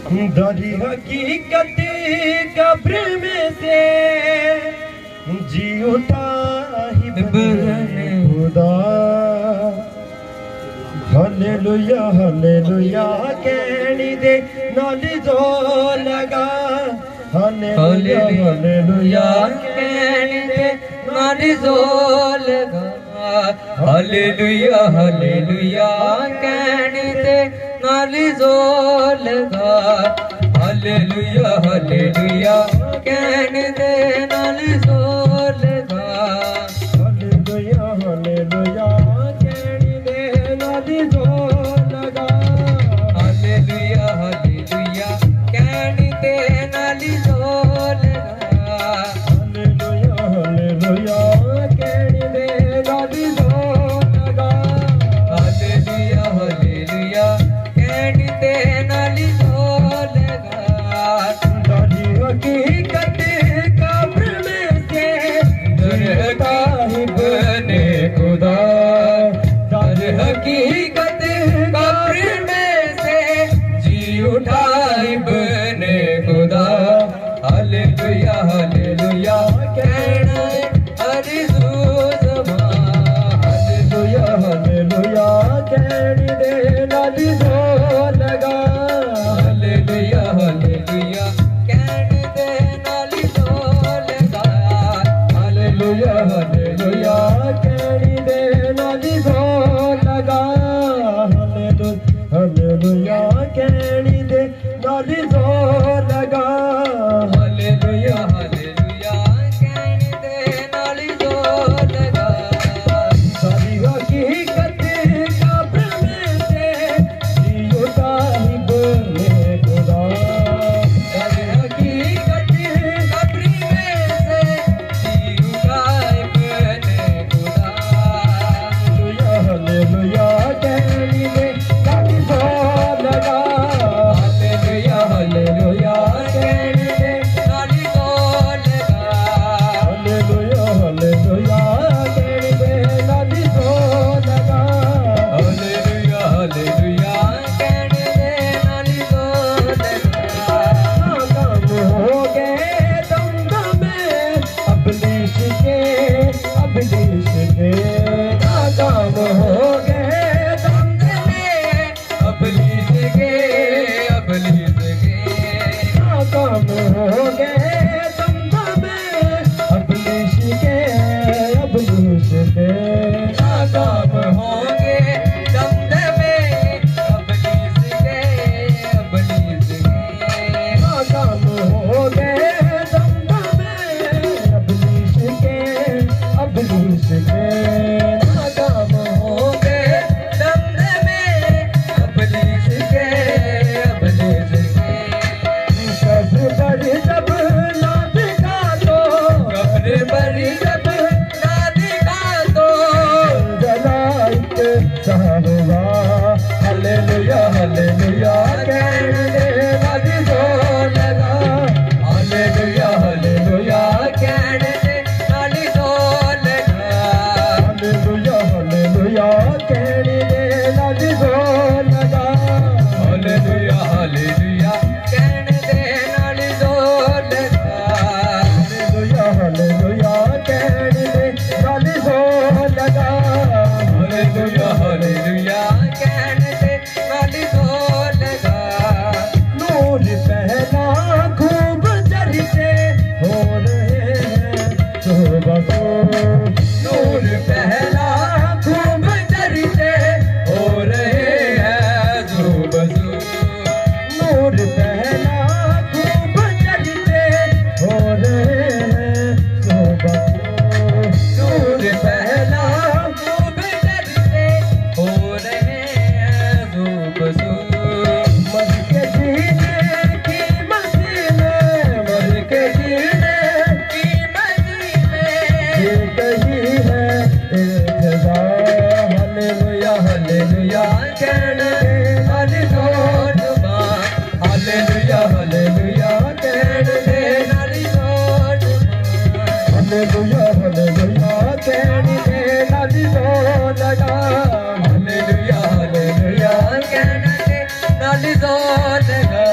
दरी हकीकत कब्र में से जी उठा ही खुदा। हालेलुया हालेलुया कहनी दे नाल जो लगा। हालेलुया हालेलुया कहनी दे नाल जो लगा। हालेलुया हालेलुया कहनी दे नाल जो लगा। हालेलुया हालेलुया कहनी दे नाल जो लगा। हालेलुया हालेलुया कहनी दे नाल जो लगा। हालेलुया हालेलुया कहनी दे नाल जो लगा। हालेलुया हालेलुया कहनी दे नाल जो लगा। हालेलुया हालेलुया कहनी दे नाल जो लगा। दरी हकीकत कब्र में से जिंदा ही बने खुदा। दर हकीकत कब्र में से जी उठा बने खुदा। हालेलुया हालेलुया कहना अर्ज़ू ज़बान। हालेलुया हालेलुया कहनी दे नाल जो लगा। हालेलुया हालेलुया कहने दे नाल जो लगा। हालेलुया हालेलुया कहनी दे नाल जो लगा। हालेलुया कहनी दे नाल जो लगा। हालेलुया हालेलुया कहने दे नाल जो लगा। सारी हकीकत कब्र में से जियोता ही बने खुदा। दर हकीकत कब्र में से जी उठा बने खुदा। हालेलुया हालेलुया कहनी दे नाल जो लगा। हालेलुया हालेलुया कहने दे नाल जो लगा। हालेलुया हालेलुया कहनी दे नाल जो लगा। हालेलुया हालेलुया कहने दे नाल जो लगा। नाकाम हो गए दमदम में अबलीस के नाकाम हो गए दमदम में अबलीस के नाकाम हो गए दमदम में अबलीस के नाकाम होंगे दमदमे अबलीस के। नाकाम हो गए दमदम में अबलीस के नाकाम होंगे दमदमे अबलीस के। कब्र पर जब ना दिखा तो कब्र पर जब ना दिखा तो जलाइत साहबा। हालेलुया हालेलुया कहने दे नाल जो लगा। हालेलुया हालेलुया कहने दे नाल जो लगा। हालेलुया हालेलुया कहने दे नाल जो लगा। हालेलुया हालेलुया कहने दे नाल जो लगा। हालेलुया हालेलुया कहने दे नाल जो लगा। हालेलुया हालेलुया कहने दे नाल जो लगा। नूर पहला खूब चर्चे हो रहे हैं सुबह को। नूर पहला खूब चर्चे हो रहे हैं ज़ुबज़ू। नूर पहला खूब चर्चे हो रहे हैं सुबह को। नूर पहला खूब चर्चे हो रहे हैं ज़ुबज़ू। मर के जीने की मस्ती में मर के जीने की मस्ती में ये कही है इल्तिजा। हालेलुया हालेलुया कहने दे नाल जो लगा। हालेलुया हालेलुया कहने दे नाल जो लगा। हालेलुया हालेलुया कहने दे नाल जो लगा। हालेलुया हालेलुया कहने दे नाल जो लगा।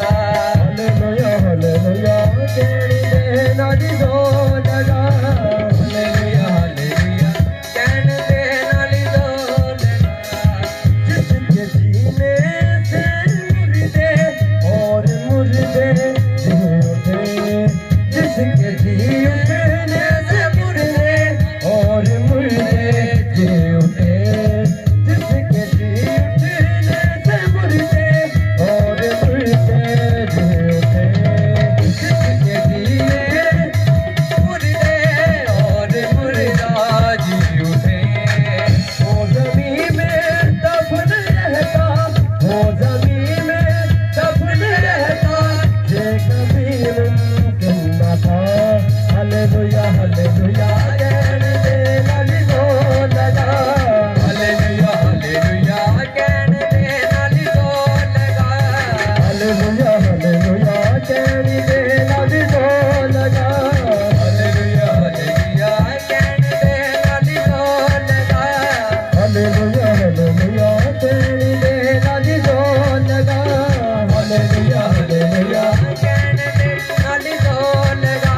हालेलुया कहण दे नाल ढोल गा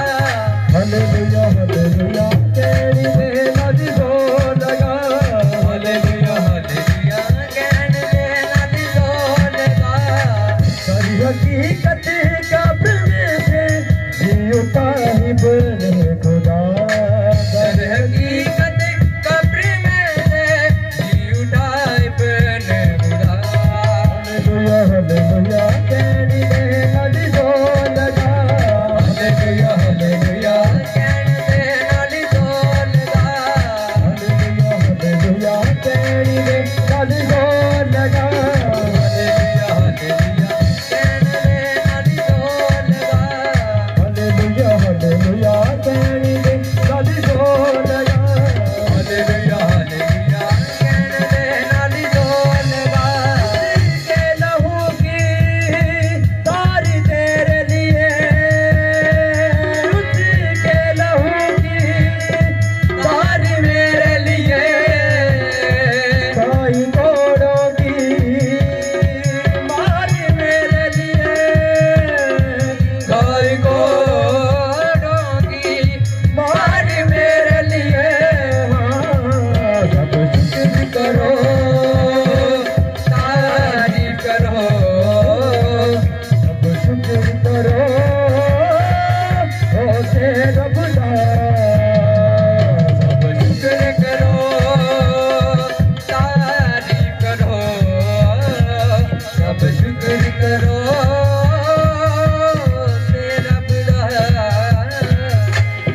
हालेलुया हालेलुया कहण दे नाल ढोल गा हालेलुया हालेलुया कहण दे नाल ढोल गा सारी हकीकत कब्र में से जी उठा ही बने खुदा सर हकीकत कब्र में से जी उठाए बने खुदा हालेलुया हालेलुया कहण दे नाल ढोल गा हालेलुया हालेलुया कहण दे नाल ढोल गा हालेलुया हालेलुया कहण दे नाल ढोल गा हालेलुया हालेलुया कहण दे नाल ढोल गा हालेलुया हालेलुया कहण दे नाल ढोल गा हालेलुया हालेलुया कहण दे नाल ढोल गा के लहू की तारी तेरे लिए उसके लहू की तारी मेरे लिए साई घोड़ों की मारी मेरे लिए गाय घोड़ों की मार मेरे लिए सब शुक्र करो तारीफ करो सब शुक्र करो ओ से रब दा सब शुक्र करो तारीफ करो सब शुक्र करो तेरा बुला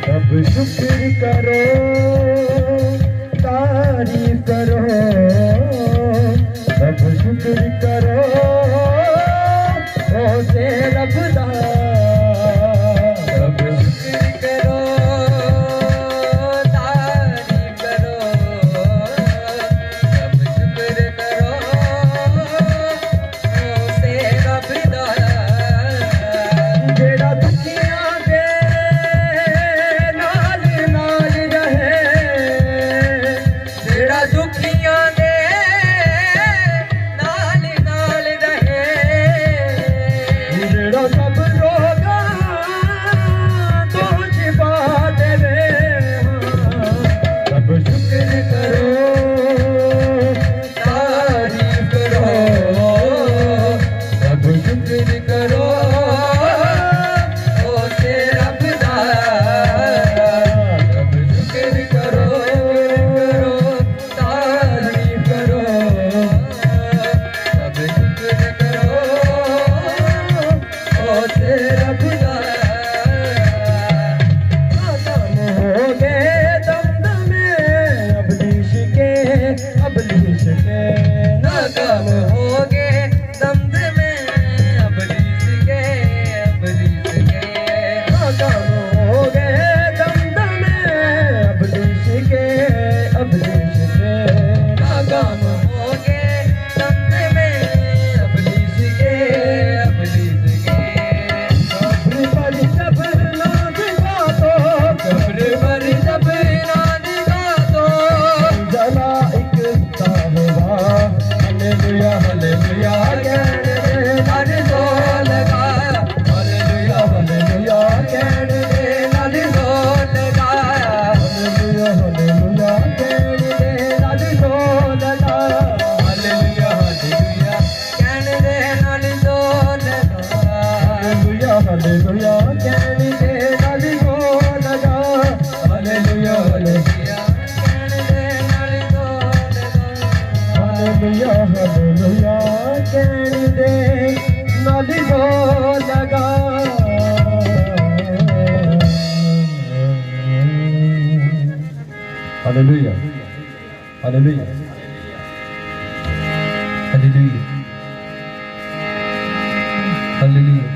सब शुक्र करो तारीफ करो सब शुक्र करो ओ से रब दा सब शुक्र करो तारीफ करो सब शुक्र करो से रब दा जेड़ा दुखियां दे नाल नाल रहे जेड़ा दुखियां दे नाल नाल रहे जेड़ा सब रोगां तो शिफा देवे सब शुक्र करो तारीफ करो सब शुक्र करो ओ से रब दा सब शुक्र करो तारीफ करो सब शुक्र करो ओ से रब दा नाकाम हो गए दमदमे अबलीश के नाकाम हो गए दमदमे अबलीस के नाकाम हो गए दमदमे अबलीश के नाकाम हो गए दमदमे अबलीस के कब्र पर जब नाज गातो कब्र पर जब नाद गातो जला एक साहबा हालेलुया हालेलुया कहण दे नाल ढोल गा हालेलुया हालेलुया कहण दे नाल ढोल गा हालेलुया हालेलुया कहण दे नाल ढोल गा हालेलुया हालेलुया कहण दे नाल ढोल गा हालेलुया हालेलुया कहण दे नाल ढोल गा हालेलुया हालेलुया कहण दे नाल ढोल गा हालेलुया हालेलुया कहण दे नाल ढोल गा हालेलुया हालेलुया हालेलुया हालेलुया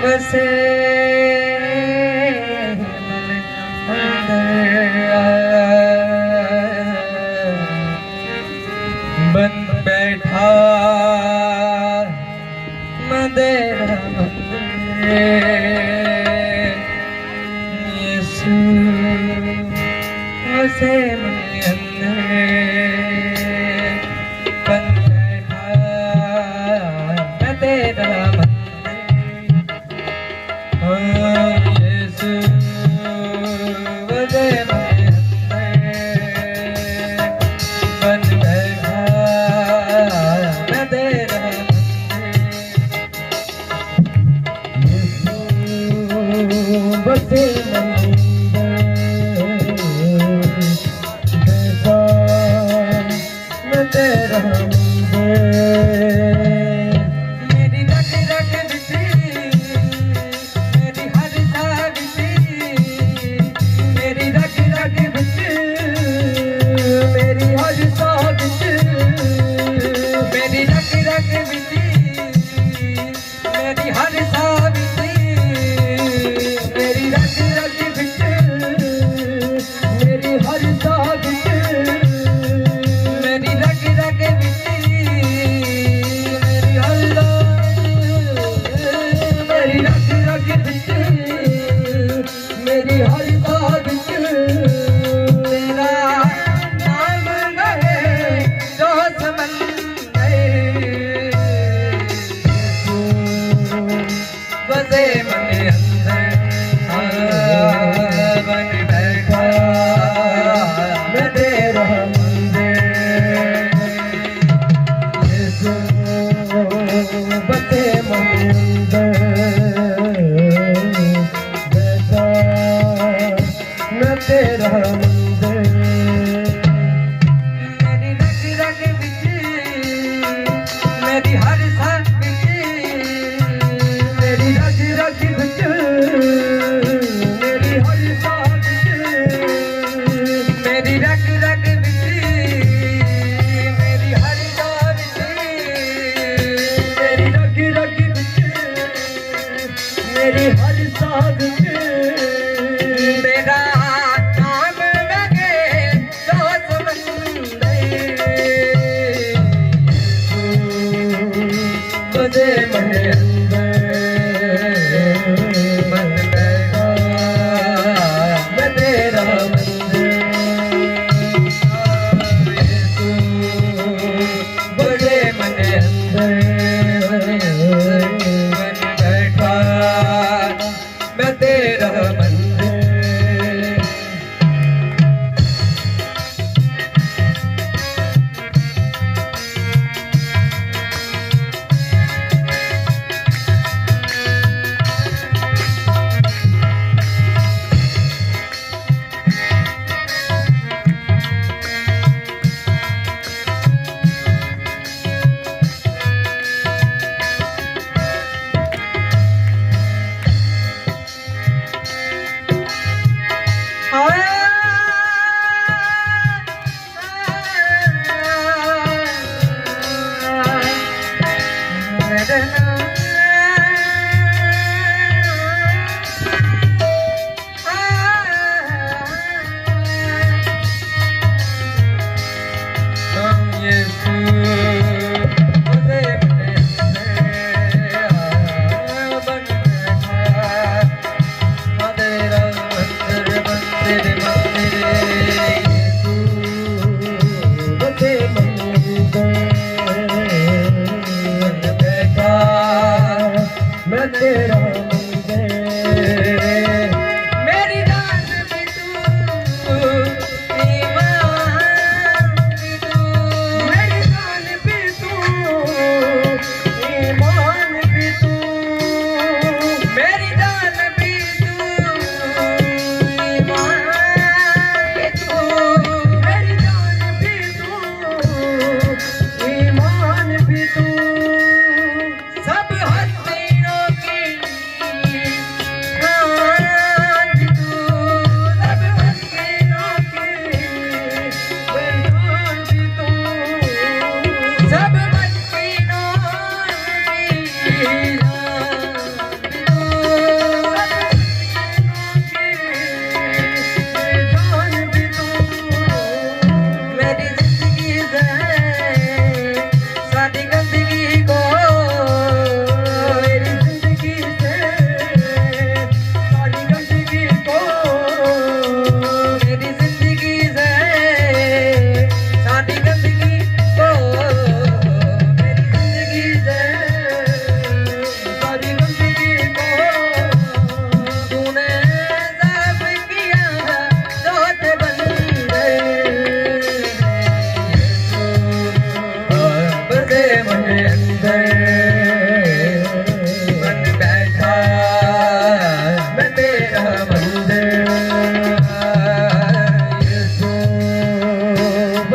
बसे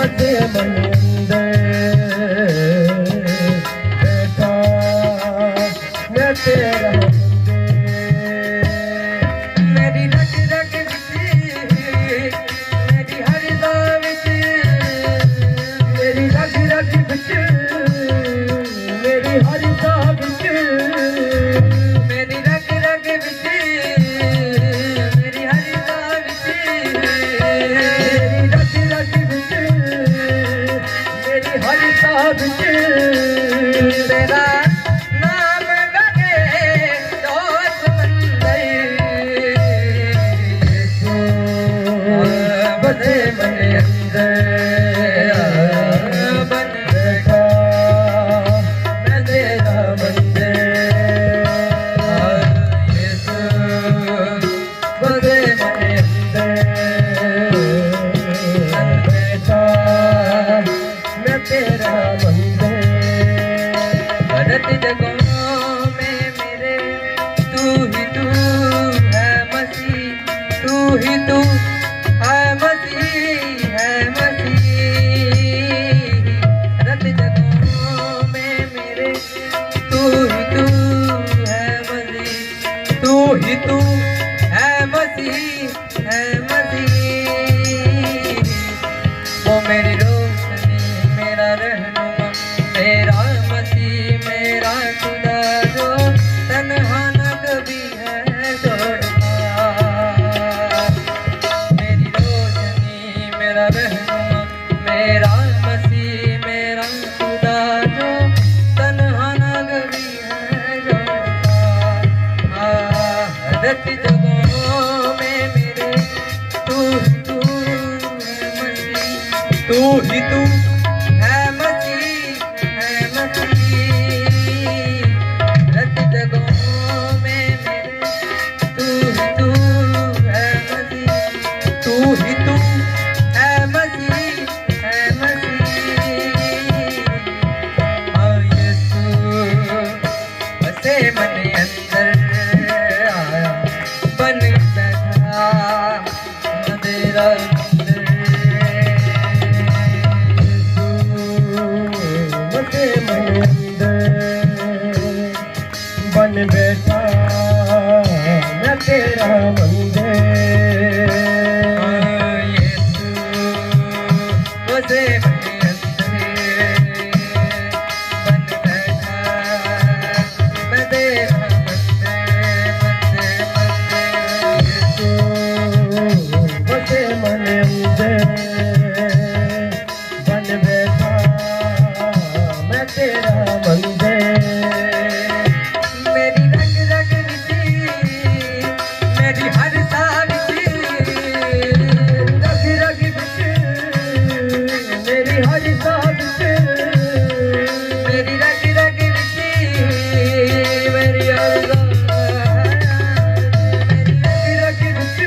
बसे मन अंदर बैठा मैं तेरा मेरी रग रग विच मेरी हर दा विच मेरी रग रग बिच मेरी हर दा बिच मेरी रग रग विच मेरी हर दा विच मेरी रग रग बिच मेरी हर दा बिच तेरा नाम लगे दोस्त मंदिर बसे मन अंदर बन बैठा मैं तेरा मंदिर बसे मन अंदर बैठा मैं तेरा मंदिर भरत जगहों में मेरे तू ही तू है मसीह तू ही तू है मसीह है मसीह भरत जगहों में मेरे तू ही तू है मसीह तू ही तू है मसीह है मसीह वो मेरी रोशनी मेरा रहनुमा मेरा मसीह मेरा खुदा जो तन्हा न कभी है छोड़ता मेरी रोशनी मेरा रहनुमा मेरा मसीह मेरा खुदा जो तन्हा न कभी है छोड़ता हरत जगहों में मेरे तू है मसीह तू ही तू है मसीह है मसीह रत जगहों में मेरे तू है मसीह तू ही तू है मसीह है मसीह हाँ यीशु बसे मन अंदर आया बन बैठा तेरा बसे मन अंदर बन बैठा मैं तेरा मंदिर बसे मन अंदर बन बैठा मैं तेरा बसे मन अंदर बन बैठा मैं तेरा मंदिर मेरी रग रग विच मेरी हर सा विच रग रग बिच मेरी हर सा बिच मेरी रग रग विच मेरी हर सा मेरी रग रग बिच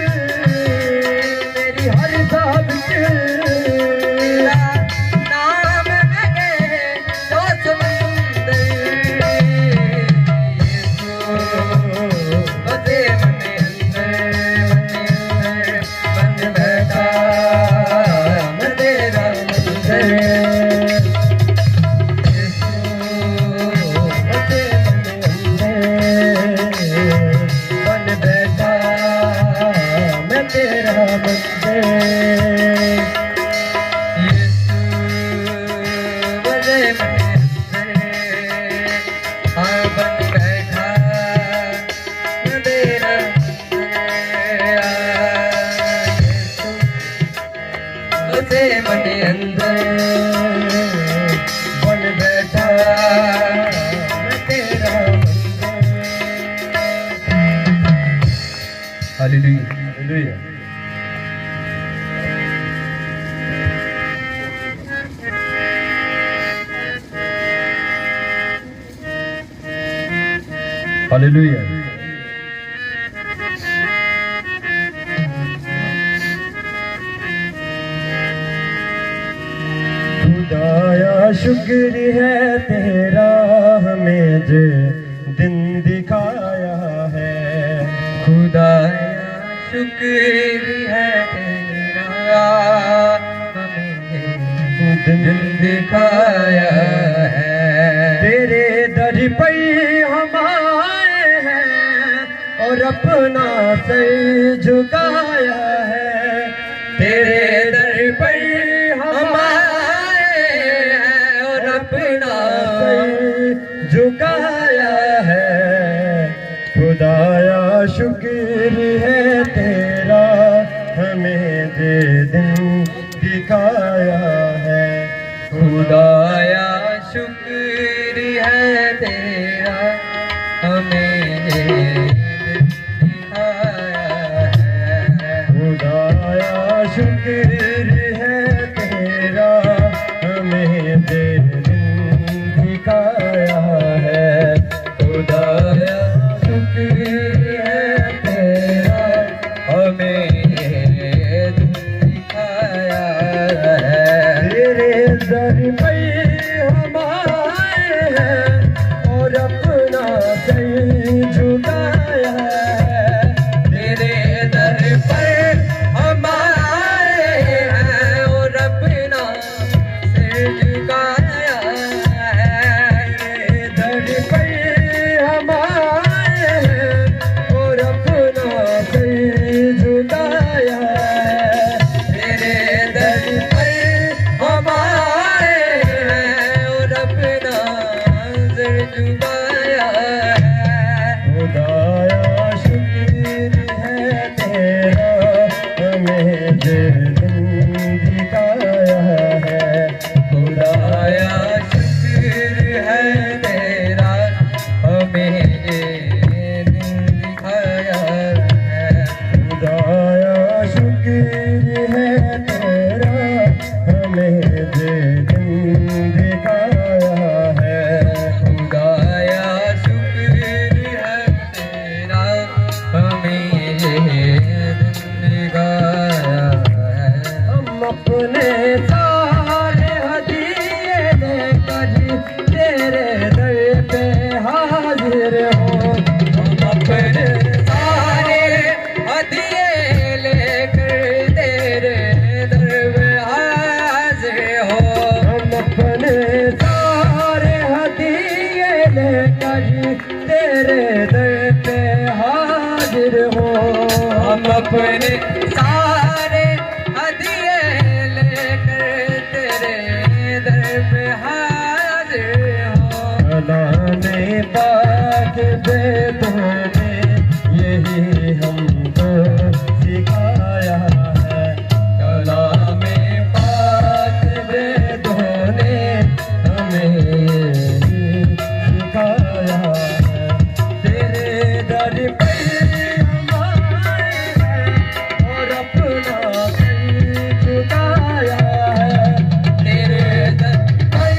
मेरी हर सा बिच नाम लगे दोस्त मंदिर बसे मन अंदर बन बैठा मैं तेरा मंदिर बसे मन अंदर बन बैठा मैं तेरा मंदिर बसे मन हाँ बन बैठा मैं तेरा बसे मन अंदर बन बैठा मैं तेरा मंदिर हालेलुया हालेलुया खुदाया शुक्र है तेरा हमें जो दिन दिखाया है खुदाया शुक्र है तेरा हमें दिन दिखाया है। तेरे दर पर हम आए हैं और अपना सर झुकाया है। तेरे दर पर हम आए हैं और अपना सर झुकाया है। खुदाया शुक्र है तेरा, हमें ये दिन दिखाया है। खुदाया शुक्र है तेरा, हमें ये दिन दिखाया है। खुदाया शुक्र है तेरा, हमें ये दिन दिखाया है। खुदाया शुक्र है तेरा, हमें ये दिन दिखाया है। तेरे दर पे हम आए हैं और अपना सर झुकाया है। तेरे दर पर हम आए हैं और अपना सिर झुकाया है। तेरे दर पे हम आए हैं और अपना सर झुकाया है। तेरे दर पर हम आए हैं और अपना सिर झुकाया है। खुदाया शुक्र है तेरा, हमें ये दिन दिखाया है। खुदाया शुक्र है तेरा, हमें ये दिन दिखाया है। खुदाया शुक्र है तेरा, हमें ये दिन दिखाया है। खुदाया शुक्र है तेरा, हमें ये दिन दिखाया है। हम अपने सारे हदिये लेकर तेरे दर पे हाजिर हो। हम अपने सारे हदिये लेकर तेरे दर पे हाजिर हो। हम अपने सारे हदिये लेकर तेरे दर पे हाजिर हो। हम अपने सारे हदिये लेकर तेरे दर पे हाजिर हो। कलामे पाक वेदों ने यही हमको सिखाया है। कलामे पाक वेदों ने हमें यही सिखाया है। तेरे दर पे हम आए हैं और अपना सर झुकाया है। तेरे दर पर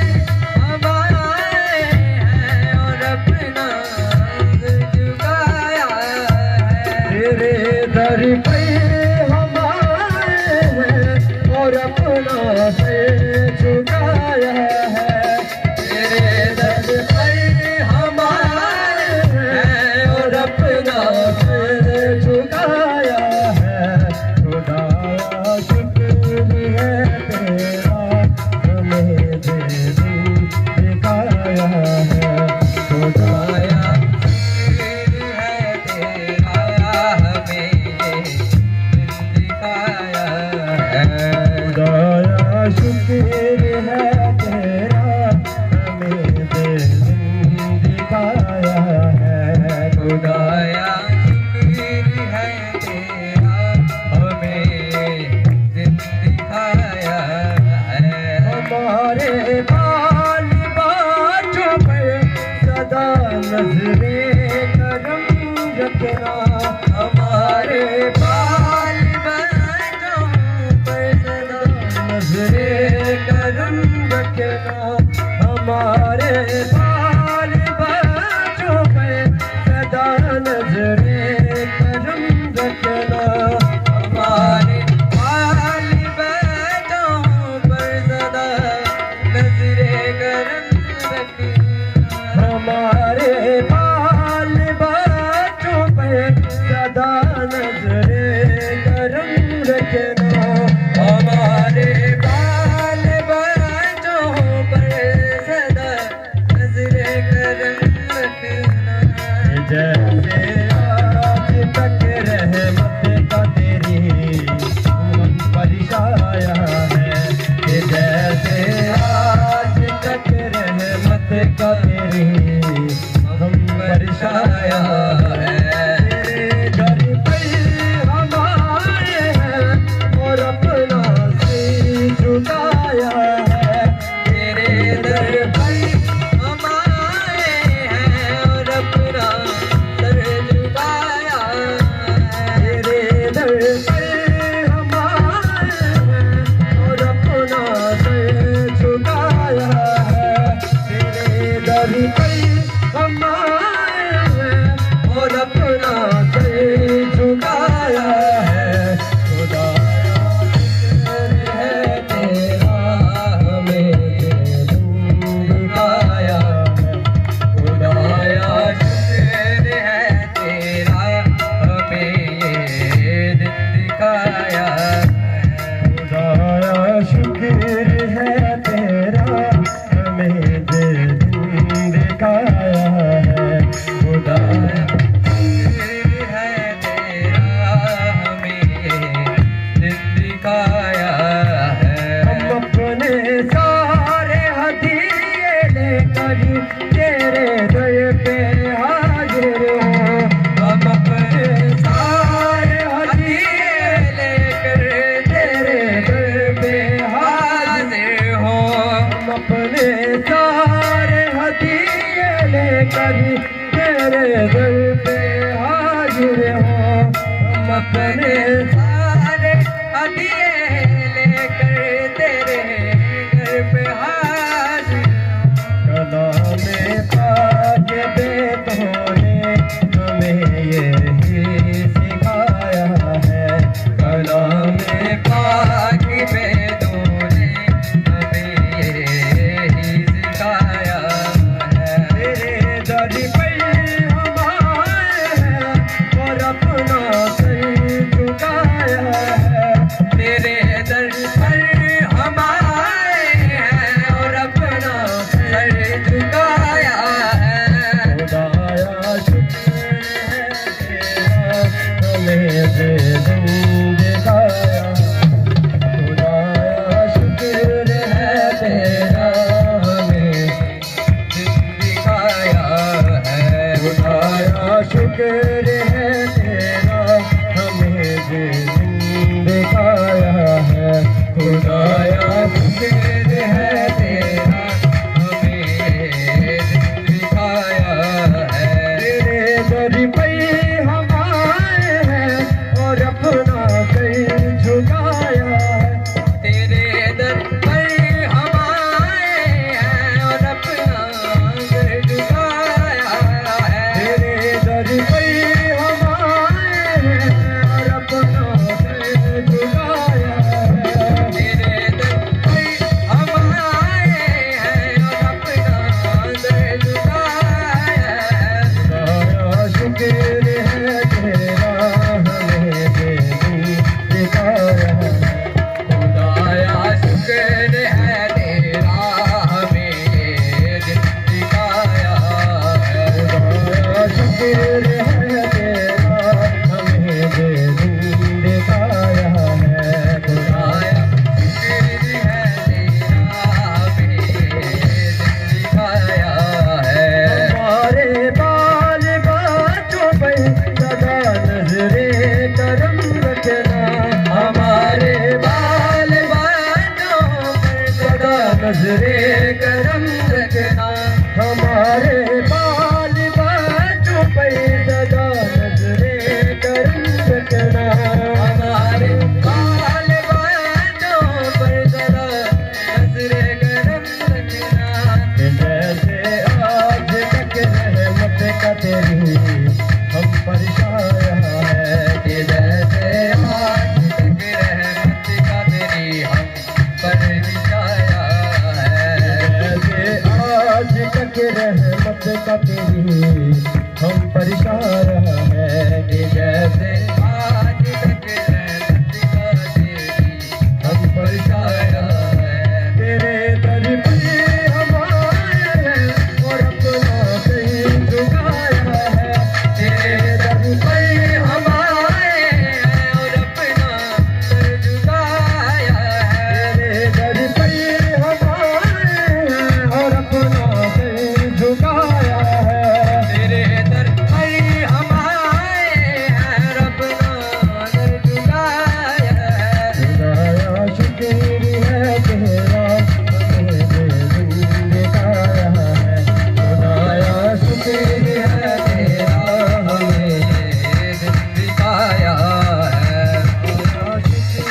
हम अपने सारे हदिये लेकर तेरे दर पे हाजिर हो। हम अपने सारे हदिये लेकर तेरे घर पे हाजिर कलामे पाक बेटों ने हमें यही सिखाया है। कलामे पाक बेदों ने हमें यही सिखाया है। तेरे दर पर हम आए हैं और अपना सर झुकाया है। तेरे दर पर हम आए हैं और अपना सर झुकाया है। खुदाया शुक्र है तेरा हमें बेदम दिखाया। खुदाया शुक्र है तेरा हमें दिखाया है। खुदाया शुक्र है तेरा हमें बेदम दिखाया है। खुदाया शुक्र है तेरा हमें दिखाया है। तेरे दर पे हम आए हैं और अपना सर झुकाया है। तेरे दर पर हम आए हैं और अपना सर झुकाया है। तेरे दर पे हम आए हैं और अपना सर झुकाया है। तेरे दर पर हम आए हैं और अपना सर झुकाया है। खुदाया शुक्र है तेरा हमें बेदम दिखाया है। खुदाया शुक्र है तेरा हमें ये दिन दिखाया है। खुदाया शुक्र है तेरा हमें बेदम दिखाया है। खुदाया शुक्र है तेरा हमें ये दिन दिखाया है। हमारे बाल बच्चों पे सदा नजरे करम रखना। हमारे बाल बच्चों पर सदा नजरे करम रखना। हमारे बाल बच्चों पे सदा नजरे करम रखना। हमारे बाल बच्चों पर सदा नजरे करम रखना। जैसे आज तक रहमत का तेरी हम पर छाया है। कि जैसे आज तक रहमत का तेरी हम पर छाया है। जैसे आज तक रहमत का तेरी हम पर छाया है। कि जैसे आज तक रहमत का तेरी हम पर छाया है। तेरे दर पे हम आए हैं और अपना सर झुकाया है। तेरे दर पर हम आए हैं और अपना सर झुकाया है। तेरे दर पे हम आए हैं और अपना सर झुकाया है। तेरे दर पर हम आए हैं और अपना सर झुकाया है। खुदाया शुक्र है तेरा हमें बेदम दिखाया है। खुदाया शुक्र है तेरा हमें ये दिन दिखाया है। खुदाया शुक्र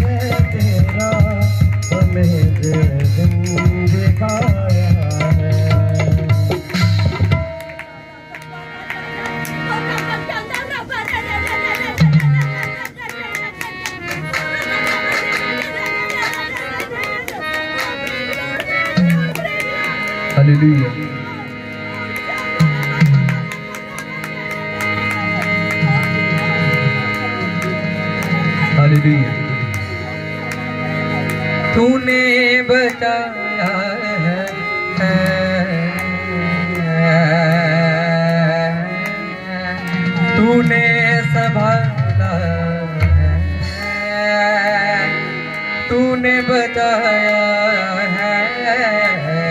है तेरा हमें बेदम दिखाया है। हालेलुया। हालेलुया। तूने बचाया है, तूने संभाला है, तूने बचाया है,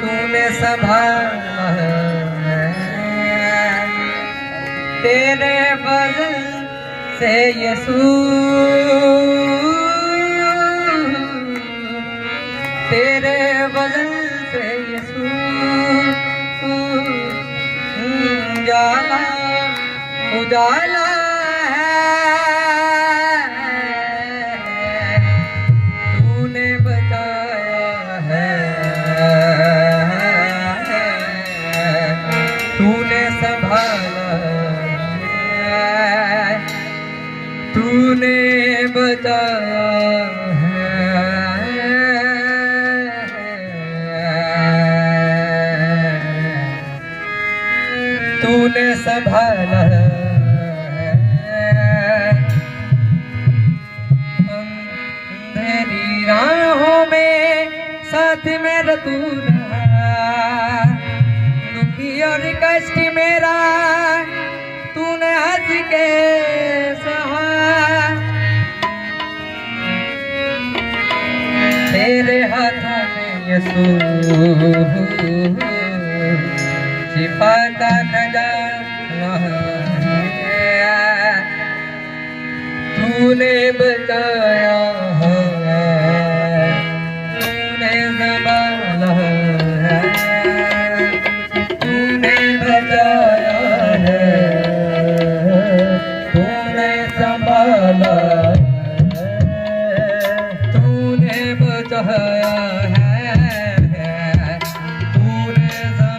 तूने संभाला है। तेरे बदल से यीशु उजाला है, तूने बचाया है, तूने संभाला है, तूने बचाया तूने संभाला अंधेरी राहों में साथ मेरा तू रहा, दुखी और कष्ट मेरा तूने हंस के सहा, तेरे हाथों में यीशु शिफा का खजाना है, तूने बचाया है, तूने संभाला है, तूने बचाया है, तूने संभाला है, तूने बचाया है, तूने संभाला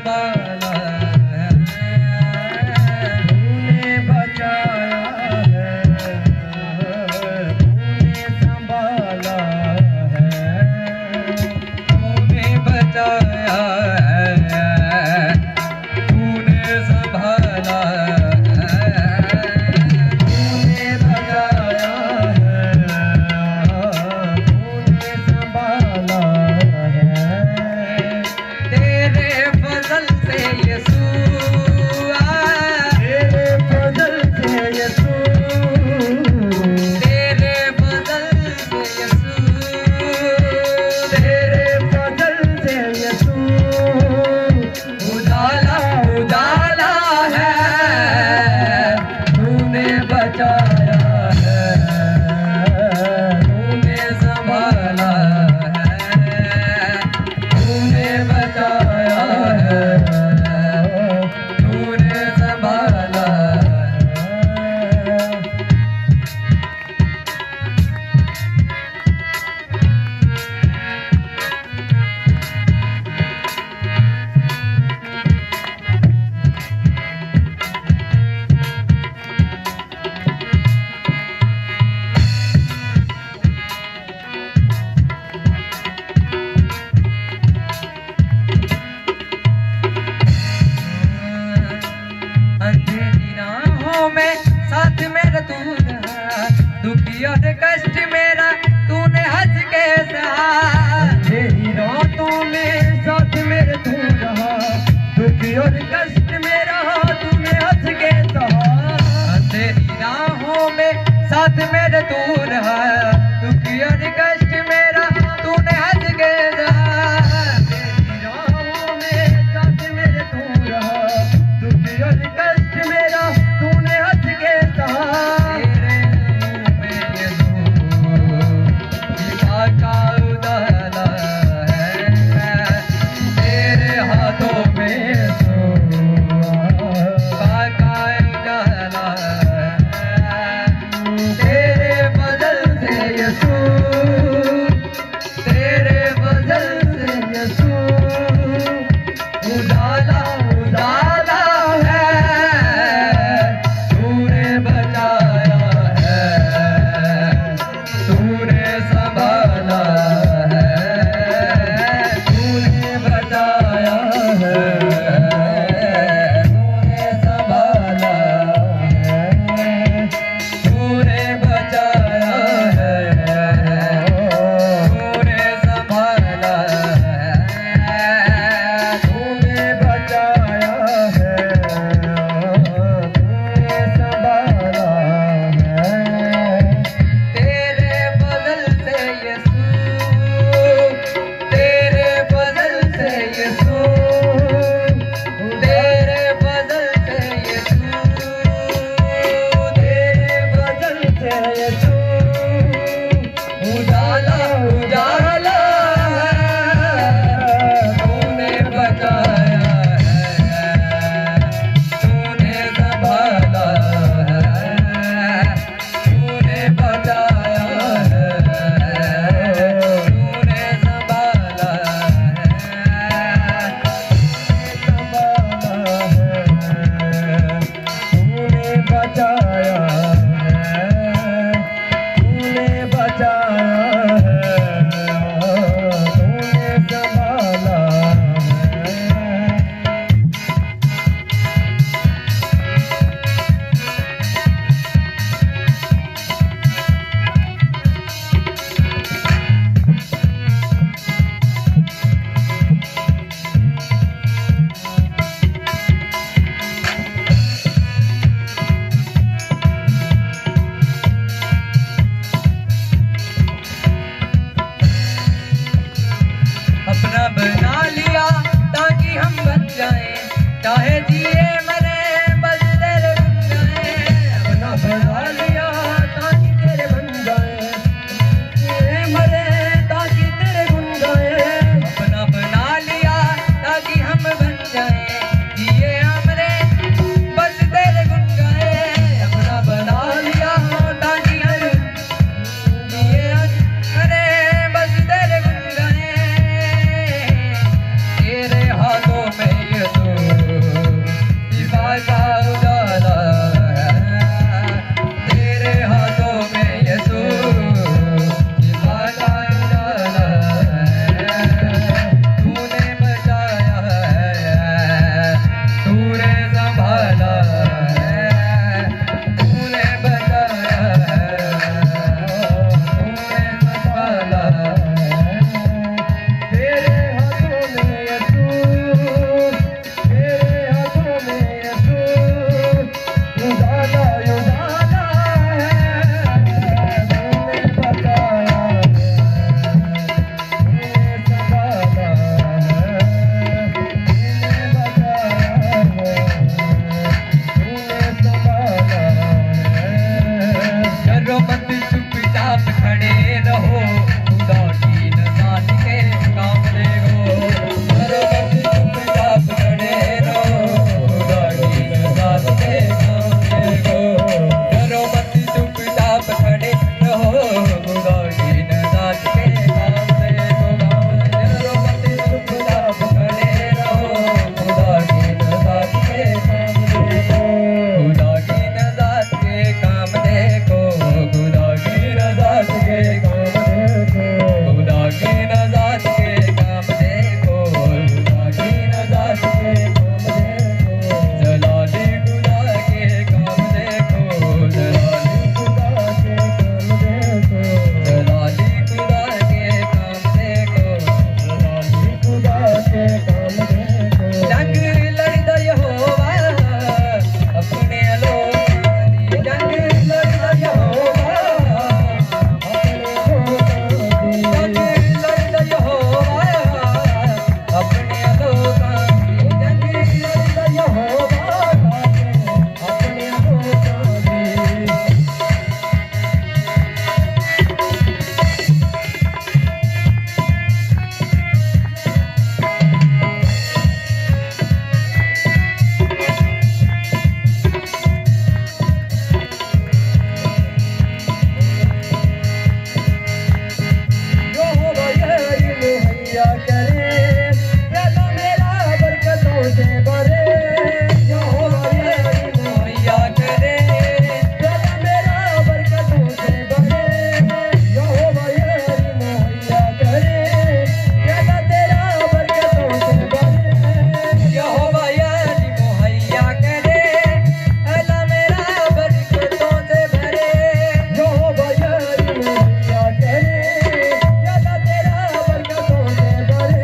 बना लिया ताकि हम बन जाएं, चाहे जिए मरे बस तेरे बन जाएं। अपना बना लिया ताकि तेरे बन जाए, जिए मरे ताकि तेरे गुन गाए। अपना बना लिया ताकि हम बन जाएं, जिए मरे बस तेरे गुन गाए। अपना बना लिया ताकि हम जिए मरे बस तेरे गुन गाए। तेरे हाथों में यीशु शिफा का उजाला है, तेरे हाथों में यीशु शिफा का उजाला है। तूने बचाया है, तूने संभाला है, तूने बचाया है, तूने संभाला है। तेरे हाथों में यीशु, तेरे हाथों में यीशु, उजाला उजाला है। तूने बचाया है, तूने संभाला है, तूने बचाया है, तूने संभाला है। डरो मत चुपचाप खड़े रहो, खुदा की नज़ात के काम देखो। डरो मत चुपचाप खड़े रहो, खुदा की नज़ात के काम देखो। डरो मत चुपचाप खड़े रहो, खुदा की नज़ात के काम देखो। डरो मत चुपचाप खड़े रहो, खुदा की नज़ात के काम देखो। खुदा की नज़ात के काम देखो, खुदा की नज़ात के काम देखो, खुदा की नज़ात के काम देखो, खुदा की नज़ात के काम देखो। जलाली खुदा के काम देखो, जलाली खुदा के काम देखो, जलाली खुदा के काम देखो, जलाली खुदा के काम देखो। जंग लड़दा यहोवा अपने लोकां दी, जंग लड़दा यहोवा अपने लोकां दी, जंग लड़दा यहोवा अपने लोकां दी, जंग लड़दा यहोवा अपने लोकां दी। यहोवा यही मुहैया करे, प्याला मेरा बरकतों से भरे। यहोवा यही मुहैया करे, प्याला मेरा बरकतों से भरे। यहोवा यही मुहैया करे, प्याला तेरा बरकतों से भरे। यहोवा यारी मुहैया करे, अल्लाह मेरा बरकतों से भरे। यहोवा यही मुहैया करे, प्याला तेरा बरकतों से भरे।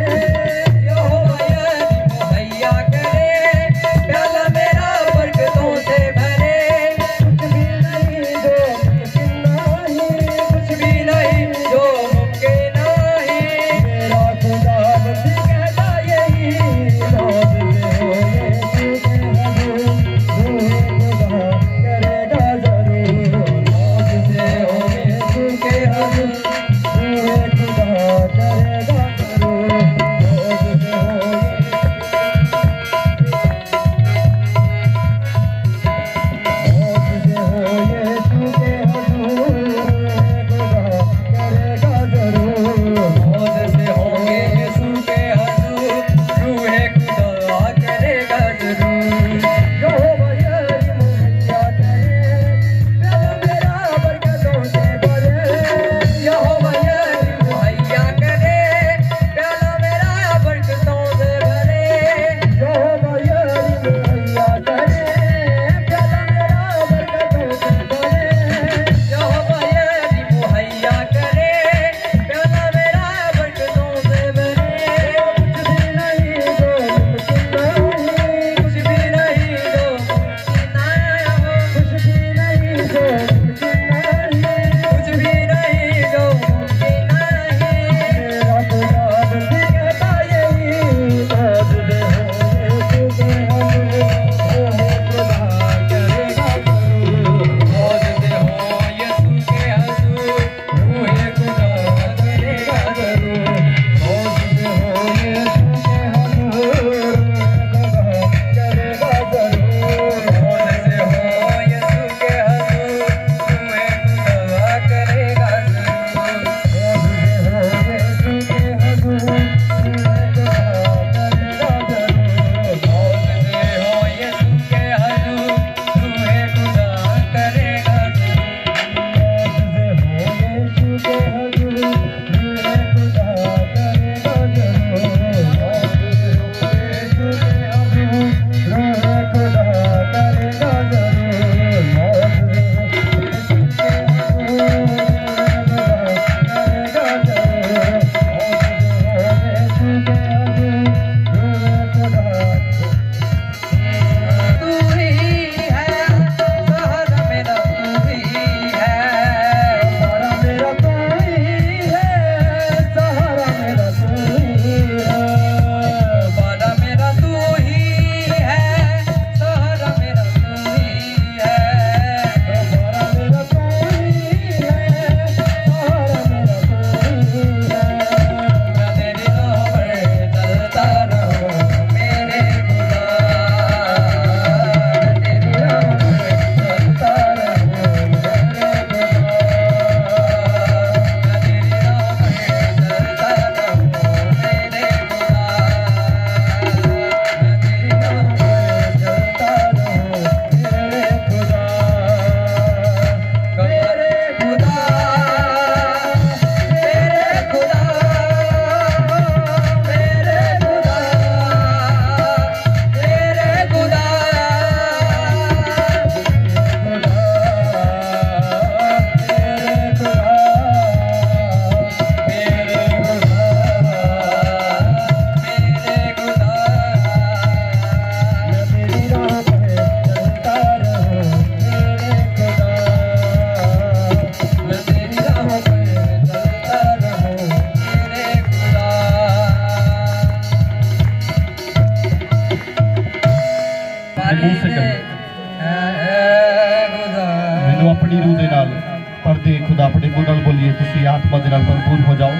आत्मा के नाल भरपूर हो जाओ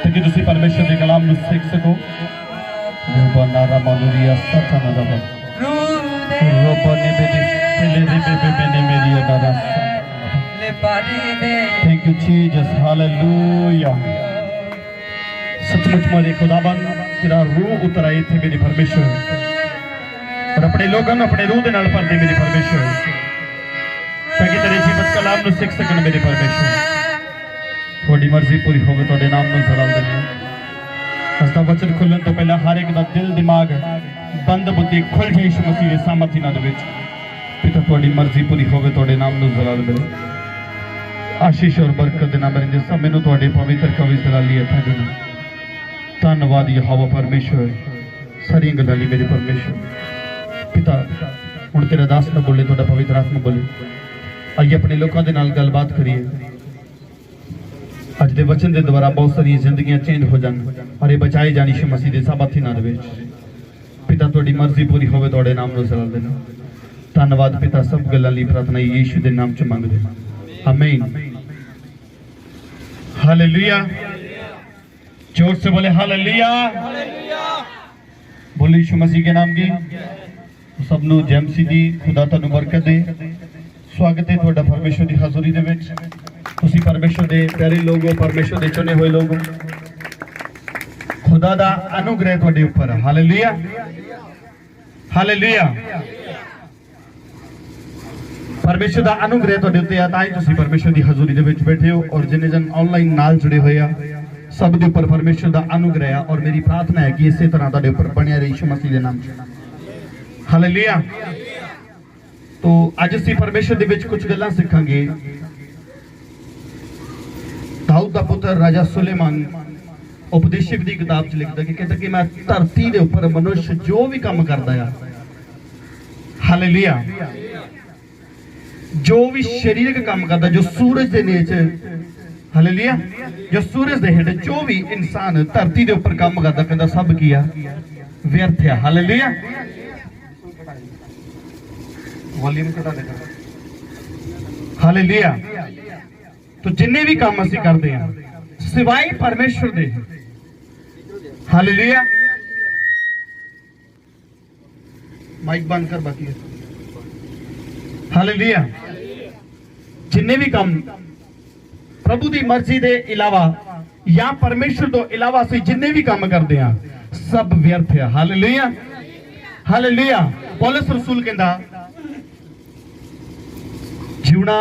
ताकि तुसी परमेश्वर के कलाम ਨੂੰ सीख सको रूपना रमनुरिया सतना रब रूपने बेदी तेरे बेबे मेरी अदारा थैंक यू जीसस हालेलुया सचमुच मेरे खुदावन तेरा रूह उतर आए थे मेरे परमेश्वर और अपने लोगों ने अपने रूह के नाल भर दे मेरे परमेश्वर ताकि तेरे जीवत कलाम ਨੂੰ सीख सकन मेरे परमेश्वर थोड़ी मर्जी पूरी होवे तोड़े नाम ਨੂੰ जलाल देना हस्ता वचन खुलन तो पहला हर एक दा दिल दिमाग बंद बुद्धि खुल जाए यीशु मसीह के सामर्थ्य नाल विच पिता थोड़ी मर्जी पूरी होवे तोड़े नाम ਨੂੰ जलाल देना आशीष और बरकत देना मेरे जिस समय नु तोड़े पवित्र कवि जलाली हथा देना धन्यवाद यहोवा परमेश्वर सारी गल्लां लई मेरे परमेश्वर पिता हुण तेरा दास न बोले तोड़ा पवित्र आत्मा बोले आइए अपने लोगों के नाल गलबात करिए अज के वचन के द्वारा बहुत सारी जिंदगियां चेंज हो जान और ये बचाए जानी यीशु मसीह के सामर्थ्य नाल विच पिता थोड़ी मर्जी पूरी होवे तोड़े नाम ਨੂੰ जलाल देना धन्यवाद पिता सब गल्लां लई प्रार्थना यीशु के नाम च मंगदे आमीन हालेलुया जोर से बोले हालेलुया बोले यीशु मसीह के नाम की सब नु जेएमसी दी खुदा तुहानू बरकत दे स्वागत है तुहाडा परमेश्वर की हाज़ुरी दे विच तुसी परमेश्वर दे प्यारे लोग हो परमेश्वर दे चुने हुए लोग हो खुदा दा अनुग्रह तुहाडे ऊपर हालेलुया हालेलुया परमेश्वर दा अनुग्रह तुहाडे उत्ते आ तां ही तुसी परमेश्वर दी हाज़ुरी दे विच बैठे हो और जिन्ने जन ऑनलाइन नाल जुड़े हुए आ सब दे ऊपर परमेश्वर दा अनुग्रह आ और मेरी प्रार्थना है कि इसे तरह तुहाडे ऊपर बनिया रहे यीशु मसीह दे नाम च हालेलुया तो अज असीं परमेश्वर दे विच कुछ गल्लां सिखांगे दाऊद दा पुत्र राजा सुलेमान उपदेशक दी किताब च लिखदा कि कहता कि मैं धरती दे ऊपर मनुष्य जो भी काम करदा है हालेलुया जो भी शारीरिक काम करदा जो सूरज दे नीचे हालेलुया जो सूरज दे हेठ जो भी इंसान धरती दे ऊपर काम करदा कहंदा सब किया व्यर्थ है हालेलुया वॉल्यूम घटा देगा हालेलुया तो जिन्ने भी काम असीं करदे हां सिवाय परमेश्वर दे हालेलुया माइक बंद कर बाकी है हालेलुया जिन्ने भी काम प्रभु दी मर्जी दे इलावा या परमेश्वर तो इलावा असीं जिन्ने भी काम करदे हां सब व्यर्थ है हालेलुया हालेलुया पौलुस रसूल कहंदा जीवना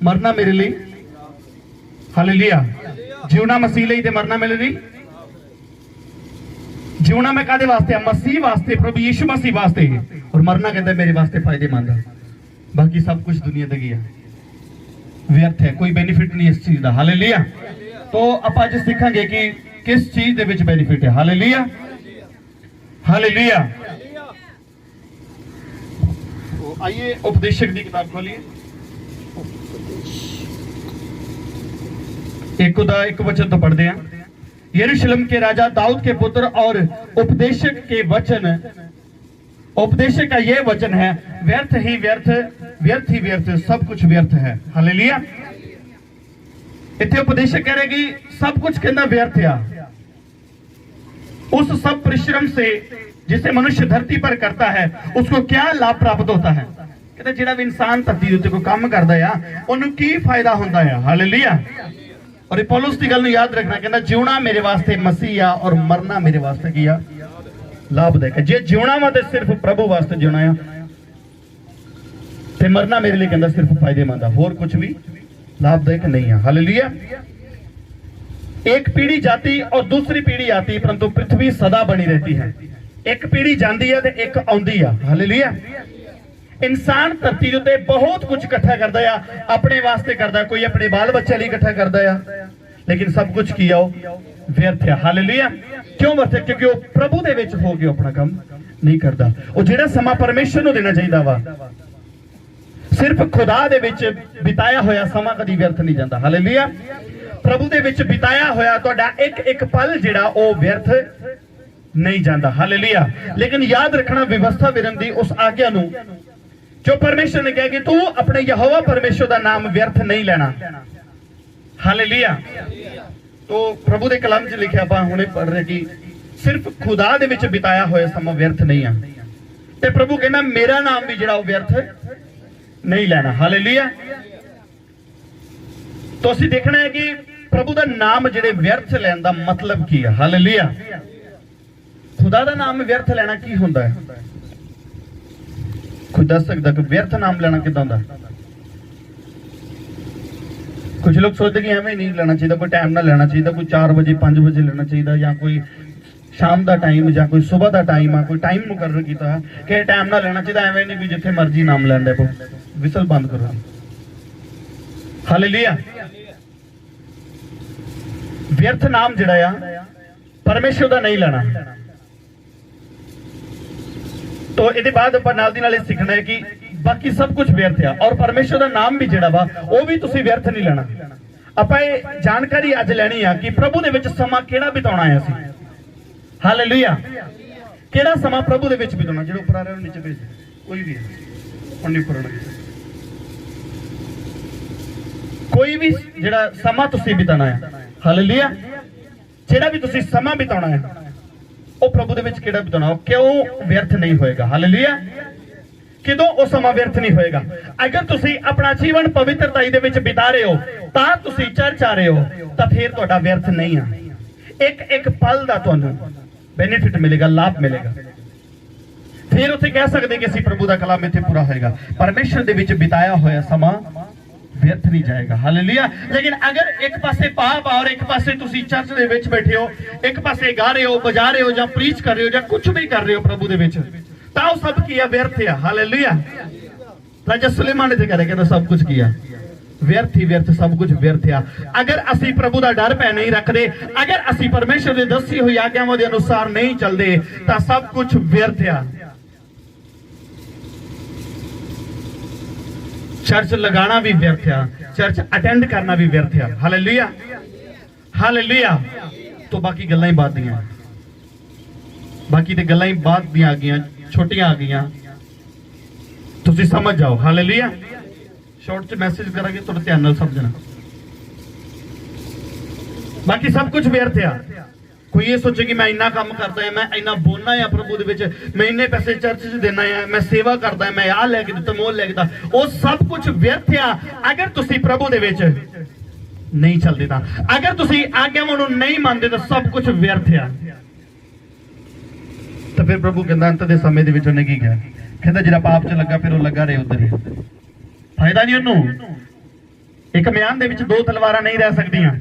मरना मेरे लिए हालेलुया जीवना मसीह लिए ते मरना मेरे लिए जीवना मैं कादे वास्ते मसीह वास्ते प्रभु यीशु मसीह वास्ते और मरना कहता मेरे वास्ते फायदेमंद है बाकी सब कुछ दुनिया दा गया व्यर्थ है कोई बेनिफिट नहीं इस चीज का हालेलुया तो आप आज सीखांगे कि किस चीज दे विच बेनिफिट है हालेलुया हालेलुया तो आइए उपदेशक की किताब खोलिए एक वचन तो पढ़ते हैं यरूशलेम के राजा दाऊद के पुत्र और उपदेशक के वचन उपदेशक का यह वचन है व्यर्थ ही व्यर्थ व्यर्थ ही व्यर्थ सब कुछ व्यर्थ है हालेलुया इतने उपदेशक कह रहे कि सब कुछ कहना व्यर्थ है उस सब परिश्रम से जिसे मनुष्य धरती पर करता है उसको क्या लाभ प्राप्त होता है कहते जिहड़ा भी इंसान धरती उत्ते कोई काम करदा है उन्हें की फायदा होता है हालेलुया और पौलुस की गल याद रखना कहना जीवना मेरे वास्ते मसीह आ और मरना मेरे वास्ते की आ लाभदायक है जे जीवना वा ते सिर्फ प्रभु वास्ते जीवना है ते मरना मेरे लिए कहना सिर्फ फायदेमंद है होर कुछ भी लाभदायक नहीं है हालेलुया एक पीढ़ी जाती और दूसरी पीढ़ी आती परंतु पृथ्वी सदा बनी रहती है एक पीढ़ी जाती है ते एक आउंदी है हालेलुया इंसान धरती उत्ते बहुत कुछ इकट्ठा करता है अपने वास्ते करता कोई अपने बाल बच्चे लिए इकट्ठा करता है लेकिन सब कुछ किया व्यर्थ है हालेलुया क्यों व्यर्थ है क्योंकि वो प्रभु दे विच हो के अपना काम नहीं करता वो जेड़ा समा परमेश्वर नूं देना चाहिए वा सिर्फ खुदा दे विच बिताया होया समा कदी व्यर्थ नहीं जाता हालेलुया प्रभु दे विच बिताया होया तुहाडा एक एक पल जेड़ा ओ व्यर्थ नहीं जाता हालेलुया लेकिन याद रखना व्यवस्था विरन दी उस आज्ञा नूं जो परमेश्वर ने कहा कि तू अपने यहोवा परमेश्वर का नाम व्यर्थ नहीं लेना ਹਾਲੇਲੂਇਆ। तो प्रभु के कलाम च लिखा ਆਪਾਂ ਹੁਣੇ पढ़ रहे कि सिर्फ खुदा दे विच बिताया होया समा व्यर्थ नहीं आ, ते प्रभु कहना मेरा नाम भी जिहड़ा व्यर्थ नहीं लेना। हालेलुया। तो असीं देखना है कि प्रभु का नाम जिहड़े व्यर्थ लैण दा मतलब की है। हालेलुया। खुदा का नाम व्यर्थ लेना की हुंदा है? कोई दस सकदा कि व्यर्थ नाम लेना किदां हुंदा? कुछ लोग सोचते कि एवं नहीं लेना चाहिए, कोई टाइम ना लेना चाहिए, कोई 4 बजे 5 बजे लेना चाहिए, या कोई शाम का टाइम या कोई सुबह का टाइम है, कोई टाइम मुकर्रर किया कि टाइम ना लेना चाहिए। एवं नहीं भी जिथे मर्जी नाम लैन दे, विसल बंद करो। हालेलुया। व्यर्थ नाम जिहड़ा आ परमेश्वर का नहीं लेना। तो ये बाद आप नाल दी नाल सीखना है कि बाकी सब कुछ व्यर्थ है, और परमेश्वर का नाम भी जिहड़ा वा वो भी तुसीं व्यर्थ नहीं लेना। आपां ये जानकारी अज लैनी आ कि प्रभु दे विच समा किहड़ा बिताउणा है असीं। हालेलुया। किहड़ा समा प्रभु दे विच बिताउणा? जिहड़ा उपर आ रहा नीचे भेज कोई भी उन्नी उपर कोई भी जिहड़ा समा तुसीं बिताना है। हालेलुया। जिहड़ा भी तुसीं समा बिताउणा है वो प्रभु दे विच किहड़ा बिताउणा, क्यों व्यर्थ नहीं होएगा। हालेलुया। किदों वो समा व्यर्थ नहीं होएगा? अगर तुसी अपना जीवन पवित्रता दे विच बिता रहे हो, तां तुसी चर्च आ रहे हो, तां फिर तुहाडा व्यर्थ नहीं है। एक एक पल दा तुहानू बेनिफिट मिलेगा, लाभ मिलेगा। फिर उत्थे कह सकदे कि असीं प्रभु दा कलाम इत्थे पूरा होएगा। परमेश्वर दे विच बिताया होया समा व्यर्थ नहीं जाएगा। हालेलुया। लेकिन अगर एक पासे पाप और एक पासे तुसी चर्च दे विच बैठे हो, एक पासे गा रहे हो, बजा रहे हो, या प्रीच कर रहे हो, या कुछ भी कर रहे हो प्रभु दे विच, ताऊ सब किया व्यर्थ है। हालेलुया। राजा सुलेमान ने कहता सब कुछ किया व्यर्थ ही व्यर्थ, सब कुछ व्यर्थ है। अगर असी प्रभु का डर पै नहीं रखते, अगर असी परमेश्वर की दसी हुई आज्ञावां के अनुसार नहीं चलते, तो सब कुछ व्यर्थ है। चर्च लगाना भी व्यर्थ है, चर्च अटेंड करना भी व्यर्थ है। हालेलुया। हालेलुया। तो बाकी गल्लां ही बात दियां, बाकी ते गल्लां ही बात दियां आ गईयां, छोटियां आ गईयां, तुसी समझ जाओ। हालेलुया। शॉर्ट च मैसेज करांगे, थोड़ा ध्यान नाल समझना। बाकी सब कुछ व्यर्थ है। कोई ये सोचे कि मैं इन्ना काम करता है, मैं इन्ना बोलना है प्रभु दे विच, मैं इन्ने पैसे चर्च च देना है, मैं सेवा करता है, मैं आ लेके दित्ता, मोल लेके दित्ता, वो सब कुछ व्यर्थ है अगर तुसी प्रभु दे विच नहीं चलदे। तां अगर तुसी आज्ञावां नूं नहीं मानदे तो सब कुछ व्यर्थ है। तो फिर प्रभु कहता अंत के समय दे विच उन्हें की कहा, कहता जिहड़ा पाप च लगा फिर वो लगा रहे उधर ही, फायदा नहीं उन्होंने। एक म्यान दे विच 2 तलवारां नहीं रह सकदियां,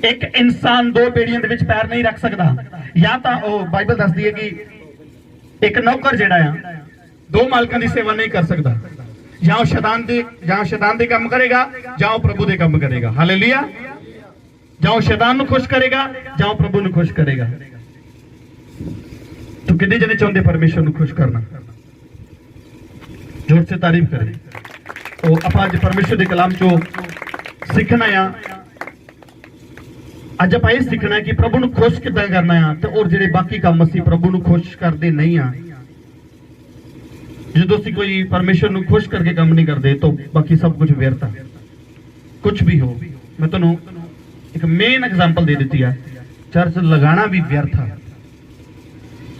एक इंसान 2 बेड़ियां दे विच पैर नहीं रख सकता। या तो वो बाइबल दसदी है कि एक नौकर जिहड़ा आ 2 मालकां दी सेवा नहीं कर सकता, या वो शैतान दे काम करेगा, या वो प्रभु दे काम करेगा। हालेलुया। या वो शैतान नूं खुश करेगा, या वो प्रभु नूं खुश करेगा। तो कितने जने चाहते परमेश्वर को खुश करना? जोर से तारीफ करें। तो आप अज परमेश्वर के कलाम चो सीखना है, अज आप ये सीखना है कि प्रभु को खुश किदां करना है, तो और जिहड़े बाकी काम असीं प्रभु को खुश करते नहीं हाँ। जो असीं कोई परमेश्वर को खुश करके काम नहीं करते, तो बाकी सब कुछ व्यर्थ है। कुछ भी हो, मैं तुहानूं एक मेन एग्जाम्पल दे दी है। चर्च लगाना भी व्यर्थ है,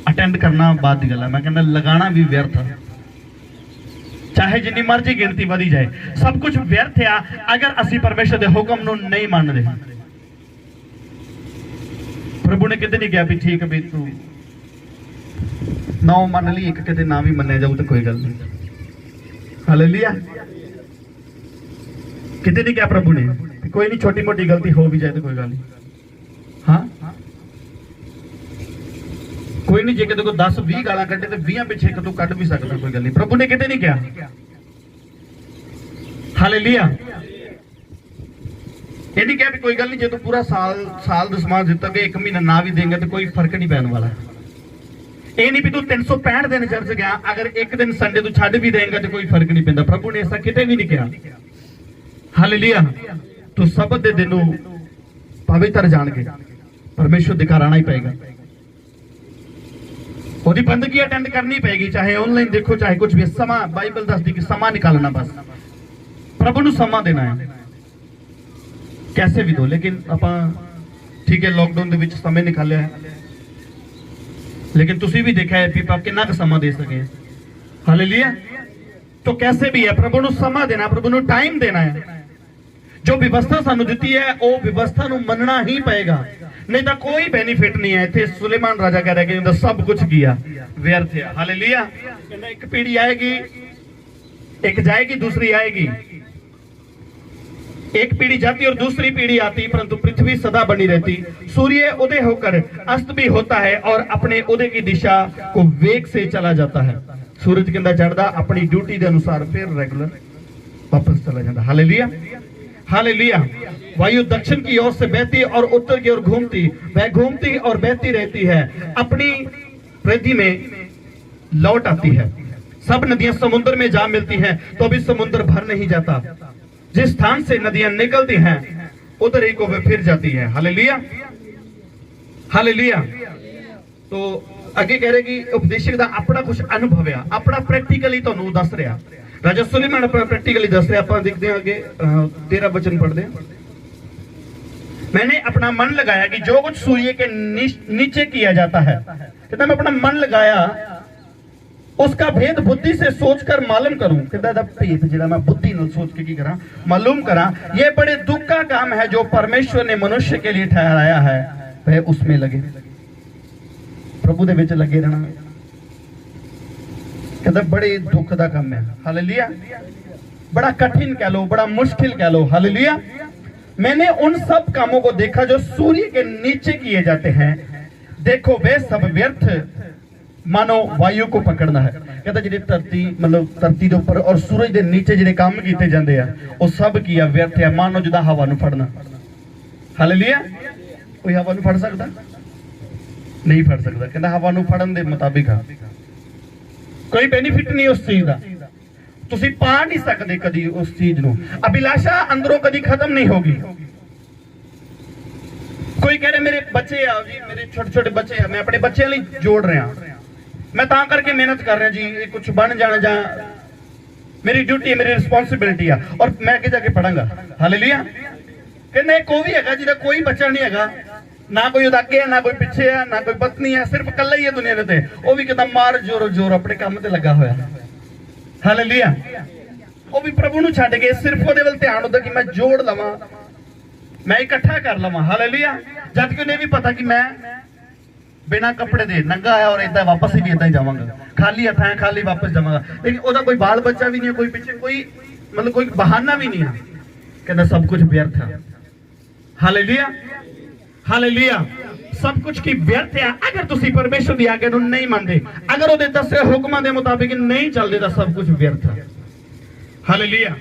अटेंड करना बाद की गल है। मैं कहना लगाना भी व्यर्थ है, चाहे जिन्नी मर्जी गिनती वधी जाए, सब कुछ व्यर्थ है अगर असी परमेश्वर के हुक्म नूं नहीं मानते। प्रभु ने किते नहीं कहा भी ठीक है भी तू 9 मान ली, एक किते ना भी मन्या जाऊ तो कोई गल नहीं। हालेलुया। किते नहीं कहा प्रभु ने, कोई नहीं, छोटी मोटी गलती हो भी जाए तो कोई गल नहीं। हाँ, कोई नहीं, जे किसी को 10-20 गालां कड्डे तो 20 पिछे एक तू कड्ड भी सकदा, कोई गल नहीं। प्रभु ने किते नहीं कहा। हालेलुया। ये नहीं कहा भी कोई गल नहीं, जो तू पूरा साल दसमां दिता गया 1 महीना ना भी देंगे तो कोई फर्क नहीं पैने वाला। ये नहीं भी तू 365 दिन चर्च गया, अगर एक दिन संडे तू छड्ड भी देंगे तो कोई फर्क नहीं पैंदा। प्रभु ने ऐसा किते भी नहीं कहा। हालेलुया। तो सबत दे दिन पवित्र जान के परमेश्वर दे घर आना ही पएगा, ओदी बंदगी अटेंड करनी पएगी, चाहे ऑनलाइन देखो चाहे कुछ भी। समा बाइबल दसदी कि समा निकालना, बस प्रभु नूं समा देना है। कैसे भी दो, लेकिन ਆਪਾਂ ठीक है लॉकडाउन ਦੇ ਵਿੱਚ समय निकालिया है, लेकिन तुसी भी देखा है पीपा कितना का समा दे सके। हालेलुया। तो कैसे भी है प्रभु ਨੂੰ ਸਮਾਂ देना, प्रभु ਨੂੰ टाइम देना है। जो व्यवस्था सानू दी है वो व्यवस्था ਨੂੰ ਮੰਨਣਾ ही पएगा, नहीं तो कोई बेनिफिट नहीं है। इतने सुलेमान राजा कह रहा है कि सब कुछ किया व्यर्थ है। हालेलुया। कहना एक पीढ़ी आएगी, एक जाएगी, दूसरी आएगी। एक पीढ़ी जाती और दूसरी पीढ़ी आती, परंतु पृथ्वी सदा बनी रहती। सूर्य उदय होकर अस्त भी होता है और अपने उदय की दिशा को वेग से चला जाता है। सूरज कहता चढ़ता अपनी ड्यूटी के अनुसार फिर रेगुलर वापस चला जाता। हालेलुया। हालेलुया। वायु दक्षिण की ओर से बहती और उत्तर की ओर घूमती, वह घूमती और बहती रहती है, अपनी परिधि में लौट आती है। सब नदियां समुद्र में जा मिलती हैं तो भी समुद्र भर नहीं जाता। जिस स्थान से नदियां निकलती हैं उधर ही को वे फिर जाती है। हालेलुया। हालेलुया। तो अगे कह रहे कि उपदेशक दा अपना कुछ अनुभव है, अपना प्रैक्टिकली तुहानू दस रहा। राजा सुलेमान अपना प्रैक्टिकली दस रहा। आप देखते हैं आगे 13 वचन पढ़ते हैं। मैंने अपना मन लगाया कि जो कुछ सूर्य के नीचे किया जाता है, कहता मैं अपना मन लगाया उसका भेद बुद्धि से सोचकर मालूम करूं। कहता भेद जिहड़ा मैं बुद्धि नाल सोच के की करा, मालूम करा। ये बड़े दुख का काम है जो परमेश्वर ने मनुष्य के लिए ठहराया है, वह उसमें लगे। प्रभु दे विच लगे रहना कहता बड़े दुख का काम है। हालेलुया। बड़ा कठिन कह लो, बड़ा मुश्किल कह लो। हालेलुया। मैंने उन सब कामों को देखा जो सूर्य के नीचे किए जाते हैं, देखो वे सब व्यर्थ मानो वायु को पकड़ना है। कहता जी धरती मतलब धरती के ऊपर और सूरज के नीचे जिहड़े काम किए जाते हैं वो सब की व्यर्थ है, मानो जिदा हवा नूं फड़ना। हालेलुया। कोई हवा नूं फड़ सकता नहीं, फड़ सकता। कहता हवा नूं फड़न दे मुताबिक कोई बेनिफिट नहीं उस चीज का, तुसी पा नहीं सकते कदी उस चीज नूं। अभिलाषा अंदरों कदी खत्म नहीं होगी। कोई कह रहे मेरे बच्चे आ जी, मेरे छोटे छोटे बच्चे हैं, मैं अपने बच्चों लिए जोड़ रहा, मैं ता करके मेहनत कर रहा जी, कुछ बन जाना जा मेरी ड्यूटी है, मेरी रिस्पॉन्सिबिलिटी है और मैं आगे जाके पढ़ांगा। हालेलुया। कहना कोई भी है जिहदा कोई बच्चा नहीं है, ना कोई अगे है, ना कोई पिछे है, ना कोई पत्नी है, सिर्फ कला ही है दुनिया ते। वो भी कहता मार जोर जोर अपने काम ते लगा होया। हालेलुया। वो भी प्रभु नूं छड्ड के सिर्फ ओहदे वल ध्यान होंदा कि मैं जोड़ लवां, मैं इकट्ठा कर लवां। हालेलुया। जबकि उन्हें भी पता कि मैं बिना कपड़े दे नंगा आया और इदा वापस ही भी इदा ही जावांगा, खाली हथ है खाली वापस जावांगा। लेकिन ओदा कोई बाल बच्चा भी नहीं है, कोई पीछे कोई मतलब कोई बहाना भी नहीं है। कहना सब कुछ व्यर्थ है। हालेलुया। हालेलुया। सब कुछ की व्यर्थ है अगर तुसी परमेश्वर दी आज्ञा नूं नहीं मानदे, अगर ओदे दसे हुक्मां दे मुताबिक नहीं चलदे तां सब कुछ व्यर्थ है। हालेलुया।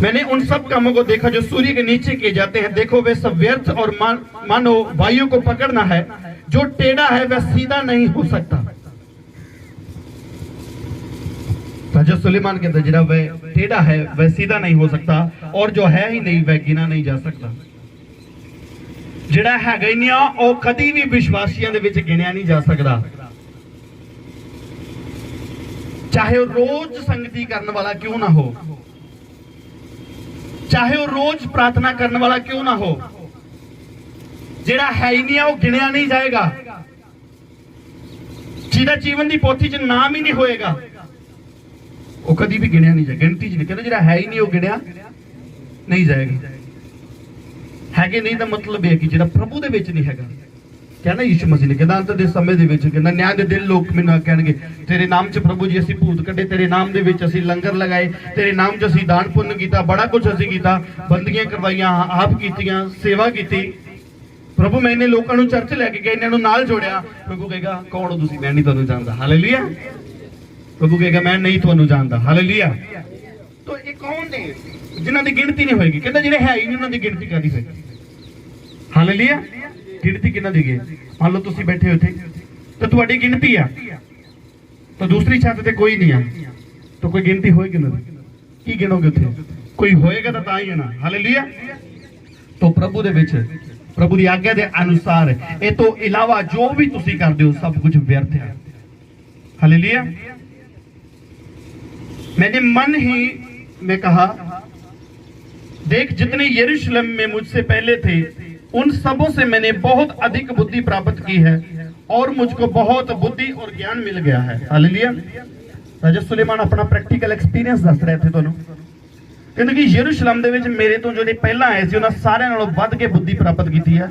मैंने उन सब कामों को देखा जो सूर्य के नीचे किए जाते हैं, देखो वे सब व्यर्थ और मानो वायु को पकड़ना है। जो टेढ़ा है वह सीधा नहीं हो सकता। राजा सुलेमान के अंदर जिहड़ा वह टेढ़ा है वह सीधा नहीं हो सकता, और जो है ही नहीं वह गिना नहीं जा सकता। जिहड़ा हैगा ही नहीं वो कदी भी विश्वासियों दे विच गिनिया नहीं जा सकता। चाहे वो रोज संगति करने वाला क्यों ना हो, चाहे वो रोज प्रार्थना करने वाला क्यों ना हो, जिहड़ा है ही नहीं वो गिनिया नहीं जाएगा। जिहदा जीवन की पोथी च नाम ही नहीं होएगा वो कदी भी गिनिया नहीं जाएगा। गिनती च नहीं, कहते जिहड़ा है ही नहीं वो गिनिया नहीं जाएगा। है नहीं तो मतलब है कि जिहड़ा प्रभु दे विच नहीं हैगा। कहना यीशु मसीह ने कहना अंत दे समय दे विच कहना न्याय दे दिन लोग मैनूं कहणगे तेरे नाम च प्रभु जी असीं भूत कढे, तेरे नाम दे विच असीं लंगर लगाए, तेरे नाम च असीं दान पुण्य कीता, बड़ा कुछ असीं कीता, बंदियां करवाईयां, आप कीतियां, सेवा कीती। प्रभु मैंने लोगों नूं चर्च लैके गए, इन्हां नूं नाल जोड़िया। प्रभु कहेगा कौन हो तुसीं, मैं नहीं तुहानूं जानदा। हालेलुया। प्रभु कहेगा मैं नहीं तुहानूं जानदा। हालेलुया। तो ये कौन ने जिन्हां दी गिनती नहीं होएगी। कहंदा जिहड़े है ही नहीं उन्हां दी गिनती कादी होएगी। हालेलुया। गिनती किन्हां दी है? मान लो तुसीं बैठे हो इत्थे तो तुहाडी गिनती आ, तो दूसरी छत ते कोई नहीं है तो कोई गिनती होएगी ना, की गिनोगे उत्थे? कोई होएगा तो तां ही है ना। हालेलुया। तो प्रभु दे विच प्रभु की आज्ञा के अनुसार ये तो इलावा जो भी तुसी करदे हो सब कुछ व्यर्थ है। हालेलुया। मैंने मन ही में कहा देख जितने यरूशलेम में मुझसे पहले थे उन सबों से मैंने बहुत अधिक बुद्धि प्राप्त की है और मुझको बहुत बुद्धि और ज्ञान मिल गया है। हालेलुया। राजा सुलेमान अपना प्रैक्टिकल एक्सपीरियंस दस रहे थे ਤੁਹਾਨੂੰ ਕਹਿੰਦੇ ਕਿ ਯਰੂਸ਼ਲਮ ਦੇ ਵਿੱਚ ਮੇਰੇ ਤੋਂ ਜਿਹੜੇ ਪਹਿਲਾਂ ਆਏ ਸੀ ਉਹਨਾਂ ਸਾਰਿਆਂ ਨਾਲੋਂ ਵੱਧ ਕੇ ਬੁੱਧੀ ਪ੍ਰਾਪਤ ਕੀਤੀ ਹੈ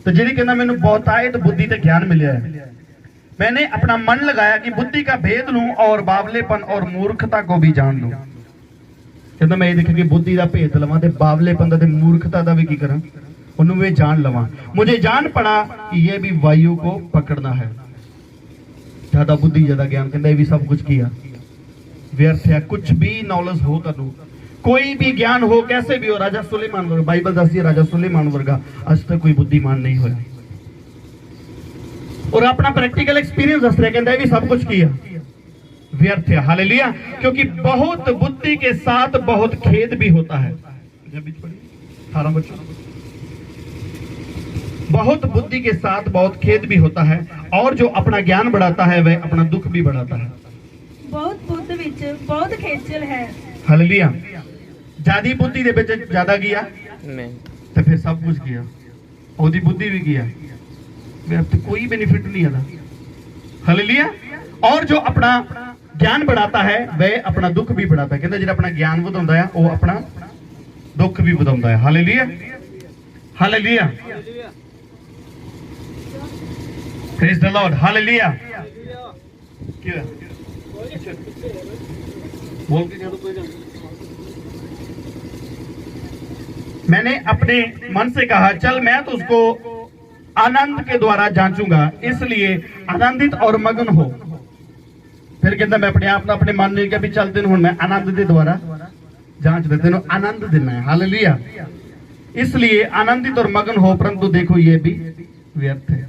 ਤੇ ਜਿਹੜੀ ਕਹਿੰਦਾ ਮੈਨੂੰ ਬਹੁਤਾਇਤ बुद्धि ਤੇ ਗਿਆਨ ਮਿਲਿਆ है। मैंने अपना मन लगाया कि बुद्धि का भेद लूं और बावलेपन और मूर्खता को भी जान लूं। कहता मैं ये देखा कि बुद्धि का भेद लवां ते बावलेपन दा ते मूर्खता दा भी की करा उन्हें वे जान लवां। मुझे जान पड़ा कि ये भी वायु को पकड़ना है। ज्यादा बुद्धि ज्यादा ज्ञान कहता ये भी सब कुछ किया व्यर्थ है। कुछ भी नॉलेज हो तनु कोई भी ज्ञान हो कैसे भी हो राजा सुलेमान वर्गा बाइबल दसदी राजा सुलेमान वर्गा आज तक कोई बुद्धिमान नहीं होया और अपना प्रैक्टिकल एक्सपीरियंस दस रहे कहता है भी सब कुछ किया व्यर्थ है। हालेलुया। क्योंकि बहुत बुद्धि के साथ बहुत खेद भी होता है। बहुत बुद्धि के साथ बहुत खेद भी होता है और जो अपना ज्ञान बढ़ाता है वह अपना दुख भी बढ़ाता है। बहुत बुद्ध विच बहुत खेचल है। हालेलुया। ज्यादा बुद्धि दे विच ज्यादा किया तो फिर सब कुछ किया ओदी बुद्धि भी किया व्यर्थ कोई बेनिफिट नहीं आता। हालेलुया। और जो अपना ज्ञान बढ़ाता है वह अपना दुख भी बढ़ाता है। कहते जो अपना ज्ञान ਵਧਾਉਂਦਾ है वो अपना दुख भी ਵਧਾਉਂਦਾ है। Hallelujah. Hallelujah. Praise the Lord. Hallelujah. क्या बोल के जादू कोई मैंने अपने मन से कहा चल मैं तो उसको आनंद के द्वारा जांचूंगा इसलिए आनंदित और मगन हो। फिर कहता मैं अपने आप अपने मन में भी चल तेन मैं आनंद के द्वारा जांच दे तेन आनंद देना है। हालेलुया। इसलिए आनंदित और मगन हो परंतु देखो ये भी व्यर्थ है।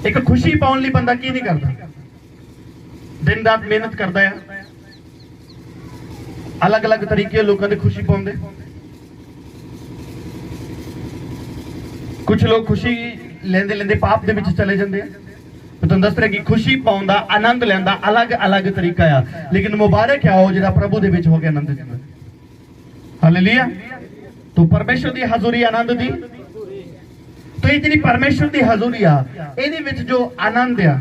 एक खुशी पाने लिए बंदा की नहीं करता दिन रात मेहनत करता है अलग अलग तरीके लोगों की खुशी पाते। कुछ लोग खुशी लेंदे लेंदे पाप दे विच चले जाते हैं। मैं तुहानूं दस रहा कि खुशी पाउण दा आनंद लैण दा अलग अलग तरीका आ लेकिन मुबारक है वो जिहड़ा प्रभु दे विच हो के आनंद लैंदा। हालेलुया। तो परमेश्वर दी हजूरी आनंद दी तो ये जिहड़ी परमेश्वर दी हजूरी आ इहदे विच जो आनंद आ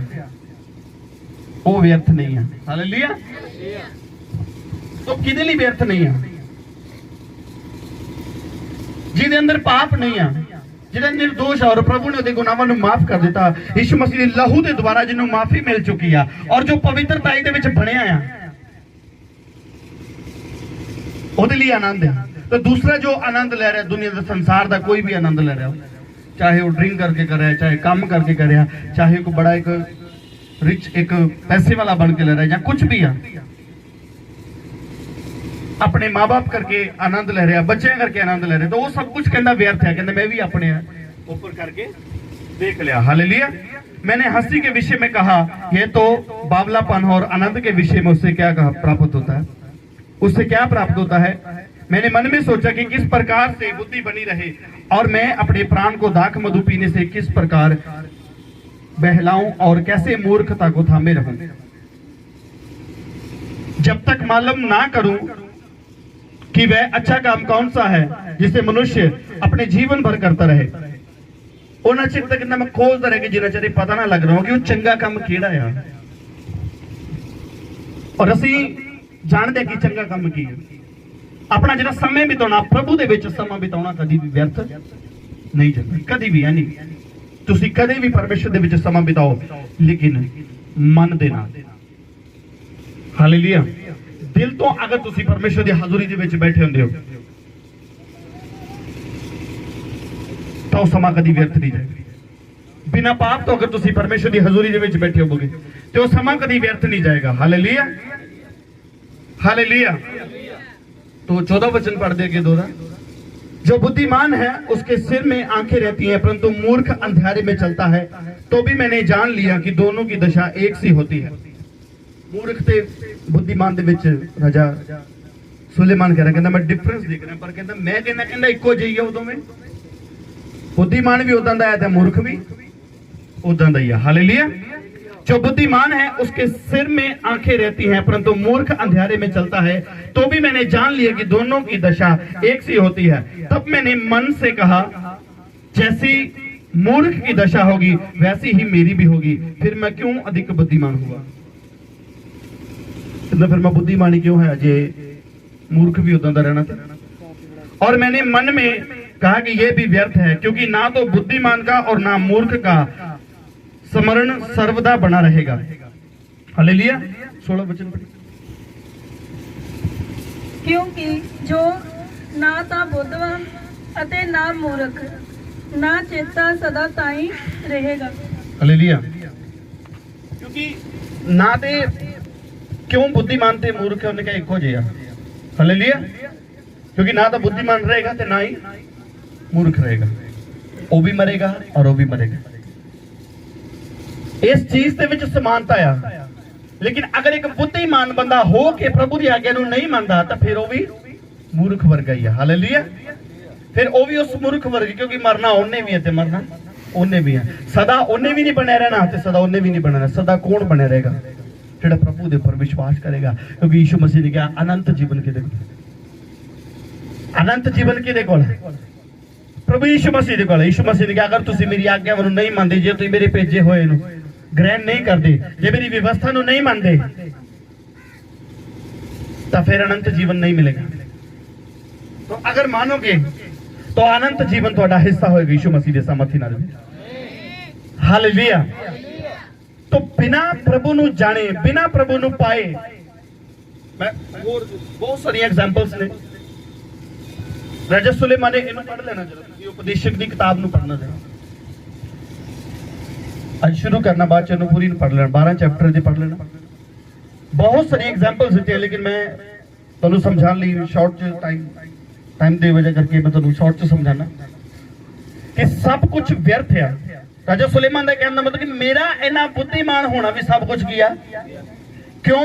वो व्यर्थ नहीं है। हालेलुया। तो किहदे लई व्यर्थ नहीं है जिहदे अंदर पाप नहीं है जिहड़ा निर्दोष है और प्रभु ने उहदे गुनाहां नूं माफ कर दिता। यीशु मसीह दे लहू दे द्वारा जिन्हों माफी मिल चुकी है और जो पवित्रता दे विच बणिया आ उहदे लई आनंद है। तो दूसरा जो आनंद ले रहा है दुनिया के संसार का कोई भी आनंद ले रहा है चाहे वो ड्रिंक करके कर रहा है चाहे काम करके कर रहा है चाहे कोई बड़ा एक रिच एक पैसे वाला बन के ले रहा है या कुछ भी है अपने माँ बाप करके आनंद ले रहे बच्चे करके आनंद ले रहे तो वो सब कुछ कहना व्यर्थ है। कहना मैं भी अपने ऊपर करके देख लिया। हालेलुया। मैंने हंसी के विषय में कहा ये तो बावलापन और आनंद के विषय में उससे क्या प्राप्त होता है उससे क्या प्राप्त होता है। मैंने मन में सोचा कि किस प्रकार से बुद्धि बनी रहे और मैं अपने प्राण को दाख मधु पीने से किस प्रकार बहलाऊं और कैसे मूर्खता को थामे रहूं। जब तक मालूम ना करूं कि वह अच्छा काम कौन सा है जिसे मनुष्य अपने जीवन भर करता रहे उन्हें चिर तक मैं खोजता रहे जिन्हें चेर पता ना लग रहा हो कि वो चंगा काम केड़ा है और असी जानते कि चंगा काम की है। अपना जो समय बिताना प्रभु दे विच समा बिताना कभी भी व्यर्थ नहीं जाता कभी भी है नहीं। तुसी कदे भी परमेश्वर दे विच समा बिताओ लेकिन मन दे नाल। हालेलुया। दिल तो अगर तुसी परमेश्वर दी हजूरी दे विच बैठे हुंदे हो तो समा कदी व्यर्थ नहीं जाएगा। बिना पाप तो अगर तुसी परमेश्वर दी हजूरी दे विच बैठे होगे तो समा कदी व्यर्थ नहीं जाएगा। हालेलुया। हालेलुया। तो 14 वचन पढ़ दे के दोहरा। जो बुद्धिमान है उसके सिर में आंखें रहती हैं परंतु मूर्ख अंधेरे में चलता है तो भी मैंने जान लिया कि दोनों की दशा एक सी होती है। मूर्ख ते बुद्धिमान दे विच राजा सुलेमान कह रहा कहता मैं डिफरेंस देख रहा पर कहता मैं कहना इको जी है उदों में बुद्धिमान भी उदां दा है ते मूर्ख भी उदां दा ही है। हालेलुया। जो बुद्धिमान है उसके सिर में आंखें रहती हैं, परंतु मूर्ख अंधेरे में चलता है। तो भी मैंने जान लिया कि दोनों की दशा एक सी होती है। तब मैंने मन से कहा, जैसी मूर्ख की दशा होगी वैसी ही मेरी भी होगी। फिर मैं क्यों अधिक बुद्धिमान हुआ? तो फिर मैं बुद्धिमानी क्यों है, जे मूर्ख भी उदा रहना था। और मैंने मन में कहा कि यह भी व्यर्थ है, क्योंकि ना तो बुद्धिमान का और ना मूर्ख का स्मरण सर्वदा बना रहेगा। हालेलुया। 16 वचन पढ़िए। ਕਿਉਂਕਿ ਜੋ ਨਾ ਤਾਂ ਬੁੱਧਵਾਨ ਅਤੇ ਨਾ ਮੂਰਖ ਨਾ ਚੇਤਾ ਸਦਾ ਤਾਈ ਰਹੇਗਾ। हालेलुया। क्योंकि ना ते क्यों बुद्धिमान ते मूर्ख है, उन्हें एक हो जाएगा। हालेलुया। क्योंकि ना तो बुद्धिमान रहेगा ते ना ही मूर्ख रहेगा, वो भी मरेगा और वो भी मरेगा। इस चीज ਦੇ ਵਿੱਚ समानता ਆ। लेकिन अगर एक बुद्धिमान बंदा हो के प्रभु की आज्ञा नहीं मानता तो फिर वो भी मूर्ख वर्गा ही है। हालेलुया। फिर वो भी उस मूर्ख वर्ग, क्योंकि मरना उन्हें भी है ते मरना उन्हें भी है। सदा उन्हें भी नहीं बने रहना ते सदा उन्हें भी नहीं बने रहना। सदा कौन बने रहेगा? जेड़ा प्रभु के ऊपर विश्वास करेगा। क्योंकि यीशु मसीह ने कहा अनंत जीवन के देखो, अनंत जीवन के देखो प्रभु यीशु मसीह दे कोल। यीशु मसीह ने कहा अगर तुसी मेरी आज्ञा ਨੂੰ नहीं मानते, जे तुसी मेरे भेजे होए ਨੂੰ ग्रहण नहीं करते, जे मेरी व्यवस्था ਨੂੰ नहीं मानते, तो फिर अनंत जीवन नहीं मिलेगा। तो अगर मानोगे तो अनंत जीवन ਤੁਹਾਡਾ हिस्सा होएगा यीशु मसीह ਦੇ सामर्थ्य ਨਾਲ। हालेलुया। तो बिना प्रभु ਨੂੰ जाने, बिना प्रभु ਨੂੰ पाए, मैं और बहुत सारी एग्जांपल्स ने। राजा सुलेमान ने इन्हें पढ़ लेना, जरा उपदेशक की किताब ਨੂੰ पढ़ना जरा। आज शुरू करना, बाद चलो पूरी पढ़ लेना, 12 चैप्टर ਦੀ पढ़ लेना। बहुत सारी एग्जांपल्स होती है, लेकिन मैं ਤੁਹਾਨੂੰ समझाने ਲਈ शॉर्ट टाइम ਦੀ वजह करके मैं ਤੁਹਾਨੂੰ शॉर्ट ਚ समझाना कि सब कुछ व्यर्थ है। राजा सुलेमान ਦਾ ਕਹਿਣ ਦਾ मतलब कि मेरा इना बुद्धिमान होना भी सब कुछ किया। क्यों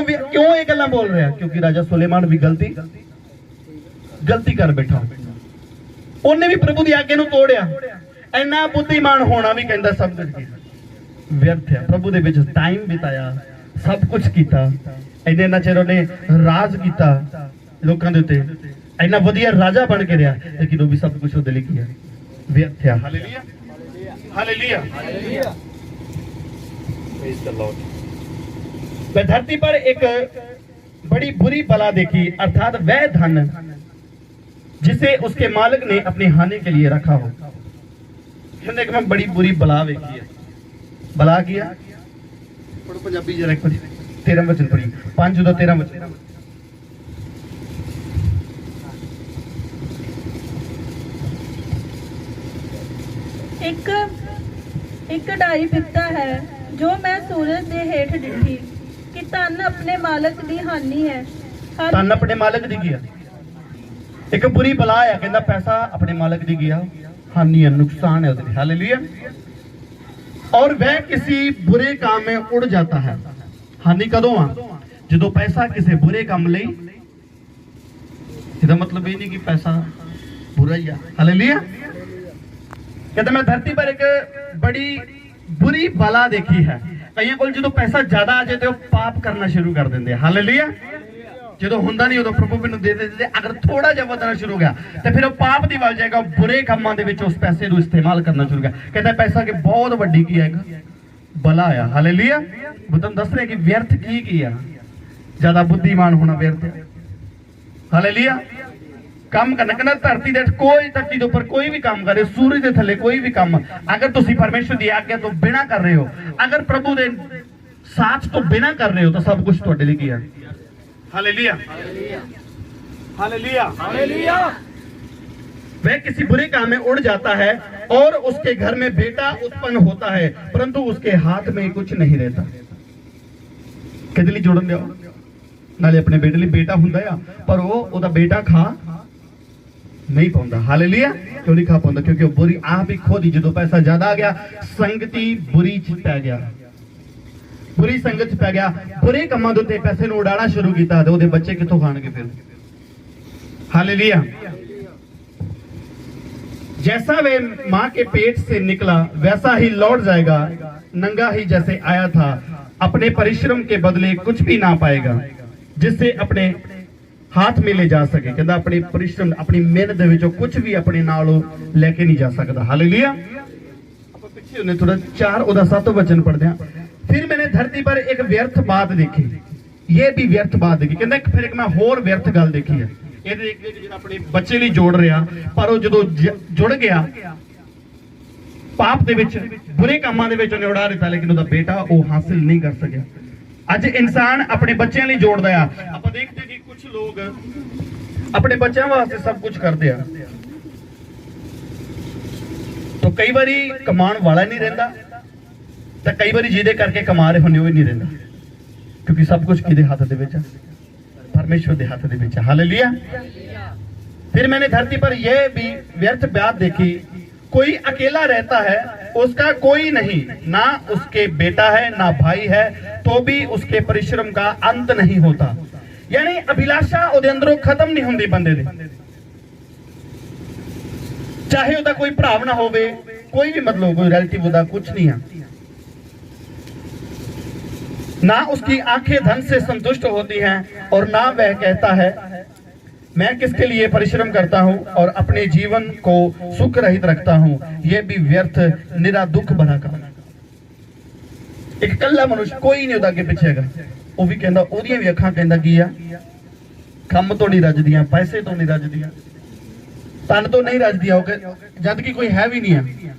ये गल्लां बोल रहा है? क्योंकि राजा सुलेमान भी गलती कर बैठा। उन्हें भी प्रभु की आज्ञा तोड़िया। इना बुद्धिमान होना भी कहता सब कुछ व्यर्थ है। प्रभु दे विच टाइम बिताया, सब कुछ किया, इन्ना चिर उन्हें राज किया लोगों के उत्ते, इन्ना वधिया राजा बन के रहा, लेकिन वो भी सब कुछ उहदे लई किया व्यर्थ है। Hallelujah. Hallelujah. Praise the Lord. मैं धरती पर एक बड़ी बुरी बला देखी, अर्थात वह धन जिसे उसके मालिक ने अपनी हानि के लिए रखा हो। एक मैं बड़ी बुरी बला देखी है। बला किया पढ़ो पंजाबी जरा एक 13 वचन पढ़ी, 5 ਤੋਂ 13 वचन। ਇੱਕ ਢਾਈ ਪਿੱਤਾ ਹੈ ਜੋ ਮੈਂ ਸੂਰਜ ਦੇ ਹੇਠ ਡਿੱਠੀ ਕਿ ਧਨ ਆਪਣੇ ਮਾਲਕ ਦੀ ਹਾਨੀ ਹੈ। ਧਨ ਆਪਣੇ ਮਾਲਕ ਦੀ ਗਿਆ। एक बुरी बला है, कहता पैसा अपने मालिक दी गया, हानि है, नुकसान है उसकी। हालेलुया। और वह किसी बुरे काम में उड़ जाता है। हानि कदों आ? जो पैसा किसी बुरे काम लई, इसका मतलब ये नहीं कि पैसा बुरा ही है। हालेलुया। कहता मैं धरती पर एक बड़ी बुरी बला देखी है। कई को जो पैसा ज्यादा आ जाए तो पाप करना शुरू कर देंगे। हालेलुया। जो होंदा नहीं उदों प्रभु मैनूं दे देते, अगर थोड़ा जिहा वधना शुरू हो गया तो फिर वो पाप दी वल जाएगा, बुरे कामां दे विच उस पैसे नूं इस्तेमाल करना शुरू हो गया। कहता पैसा के बहुत वड्डी की है बला आ। हालेलुया। मैं तुहानूं दस रहा कि व्यर्थ की है, ज्यादा बुद्धिमान होना व्यर्थ है। हालेलुया। काम करना, कहना धरती दे कोई, धरती के ऊपर कोई भी काम करे, सूरज के थले कोई भी काम, अगर तुसीं परमेश्वर की आज्ञा तो बिना कर रहे हो, अगर प्रभु के साथ तो बिना कर रहे हो, तो सब कुछ तुहाडे लई की है। हालेलुया। हालेलुया। हालेलुया। वह किसी बुरे काम में उड़ जाता है और उसके घर में बेटा उत्पन्न होता है, परंतु उसके हाथ में कुछ नहीं रहता। किहदे लई जोड़न दिओ, नाले अपने बेटे लई बेटा हुंदा है, पर वो ओदा बेटा खा नहीं पाउंदा। हालेलुया। क्यों नहीं खा पाउंदा? क्योंकि वो बुरी आप ही खुद ही जो पैसा ज्यादा आ गया, संगति बुरी च पै गया, बुरी संगत पै गया, बुरे कामां दे उत्ते पैसे नूं उड़ाना शुरू कीता, ते ओहदे बच्चे कित्थों खाणगे फिर? हालेलुया। जैसा वे मां के पेट से निकला वैसा ही लौट जाएगा, नंगा ही जैसे आया था, अपने परिश्रम के बदले कुछ भी ना पाएगा जिससे अपने हाथ में ले जा सके। कहता अपने परिश्रम अपनी मेहनत ਦੇ ਵਿੱਚੋਂ ਕੁਝ ਵੀ ਆਪਣੇ ਨਾਲ ਲੈ ਕੇ ਨਹੀਂ ਜਾ ਸਕਦਾ। हालेलुया। ਆਪਾਂ ਪਿੱਛੇ ਉਹਨੇ ਥੋੜਾ 4 ਉਹਦਾ 7 ਵਚਨ ਪੜਦੇ ਆ। फिर मैंने धरती पर एक व्यर्थ बात देखी, ये भी व्यर्थ बात देखी। कहता फिर एक मैं होर व्यर्थ गल देखी है। ये ਜਿਹੜਾ ਆਪਣੇ ਬੱਚੇ ਲਈ ਜੋੜ ਰਿਹਾ ਪਰ ਉਹ ਜਦੋਂ ਜੁੜ ਗਿਆ ਪਾਪ ਦੇ ਵਿੱਚ ਬੁਰੇ ਕੰਮਾਂ ਦੇ ਵਿੱਚ ਉਹਨੇ ਉਡਾ ਦਿੱਤਾ, ਲੇਕਿਨ ਉਹਦਾ ਬੇਟਾ ਉਹ ਹਾਸਿਲ ਨਹੀਂ ਕਰ ਸਕਿਆ। ਅੱਜ ਇਨਸਾਨ ਆਪਣੇ ਬੱਚਿਆਂ ਲਈ ਜੋੜਦਾ ਆ। ਆਪਾਂ ਦੇਖਦੇ ਕਿ ਕੁਝ ਲੋਕ ਆਪਣੇ ਬੱਚਿਆਂ ਵਾਸਤੇ ਸਭ ਕੁਝ ਕਰਦੇ ਆ, ਤਾਂ ਕਈ ਵਾਰੀ ਕਮਾਉਣ ਵਾਲਾ ਨਹੀਂ ਰਹਿੰਦਾ ਤਾਂ ਕਈ ਵਾਰੀ ਜਿਹਦੇ ਕਰਕੇ ਕਮਾ ਰਹੇ ਹੁੰਦੇ ਉਹ ਵੀ ਨਹੀਂ ਰਹਿੰਦਾ, ਕਿਉਂਕਿ ਸਭ ਕੁਝ ਕਿਹਦੇ ਹੱਥ ਦੇ ਵਿੱਚ ਹੈ? परमेश्वर के हाथ में। हालेलुया। फिर मैंने धरती पर यह भी व्यर्थ बात देखी, कोई अकेला रहता है, उसका कोई नहीं, ना उसके बेटा है ना भाई है, तो भी उसके परिश्रम का अंत नहीं होता। यानी अभिलाषा ਉਹਦੇ ਅੰਦਰੋਂ खत्म नहीं ਹੁੰਦੀ ਬੰਦੇ ਦੇ, चाहे ਉਹਦਾ कोई ਭਰਾ ना ਹੋਵੇ, कोई भी मतलब कोई रिलेटिव ਉਹਦਾ कुछ नहीं है, ना उसकी आंखें धन से संतुष्ट होती हैं और ना वह कहता है मैं किसके लिए परिश्रम करता हूं और अपने जीवन को सुख रहित रखता हूं। यह भी व्यर्थ निरा दुख भरा काम। एक कल्ला मनुष्य कोई नहीं उदा के पीछे हैगा, वो भी कहंदा ओदियां भी अखां कहंदा की आ ਕੰਮ तो नहीं रजदियां, पैसे तो नहीं रजदियां, तन तो नहीं रजदियां, जद कि कोई है भी नहीं है,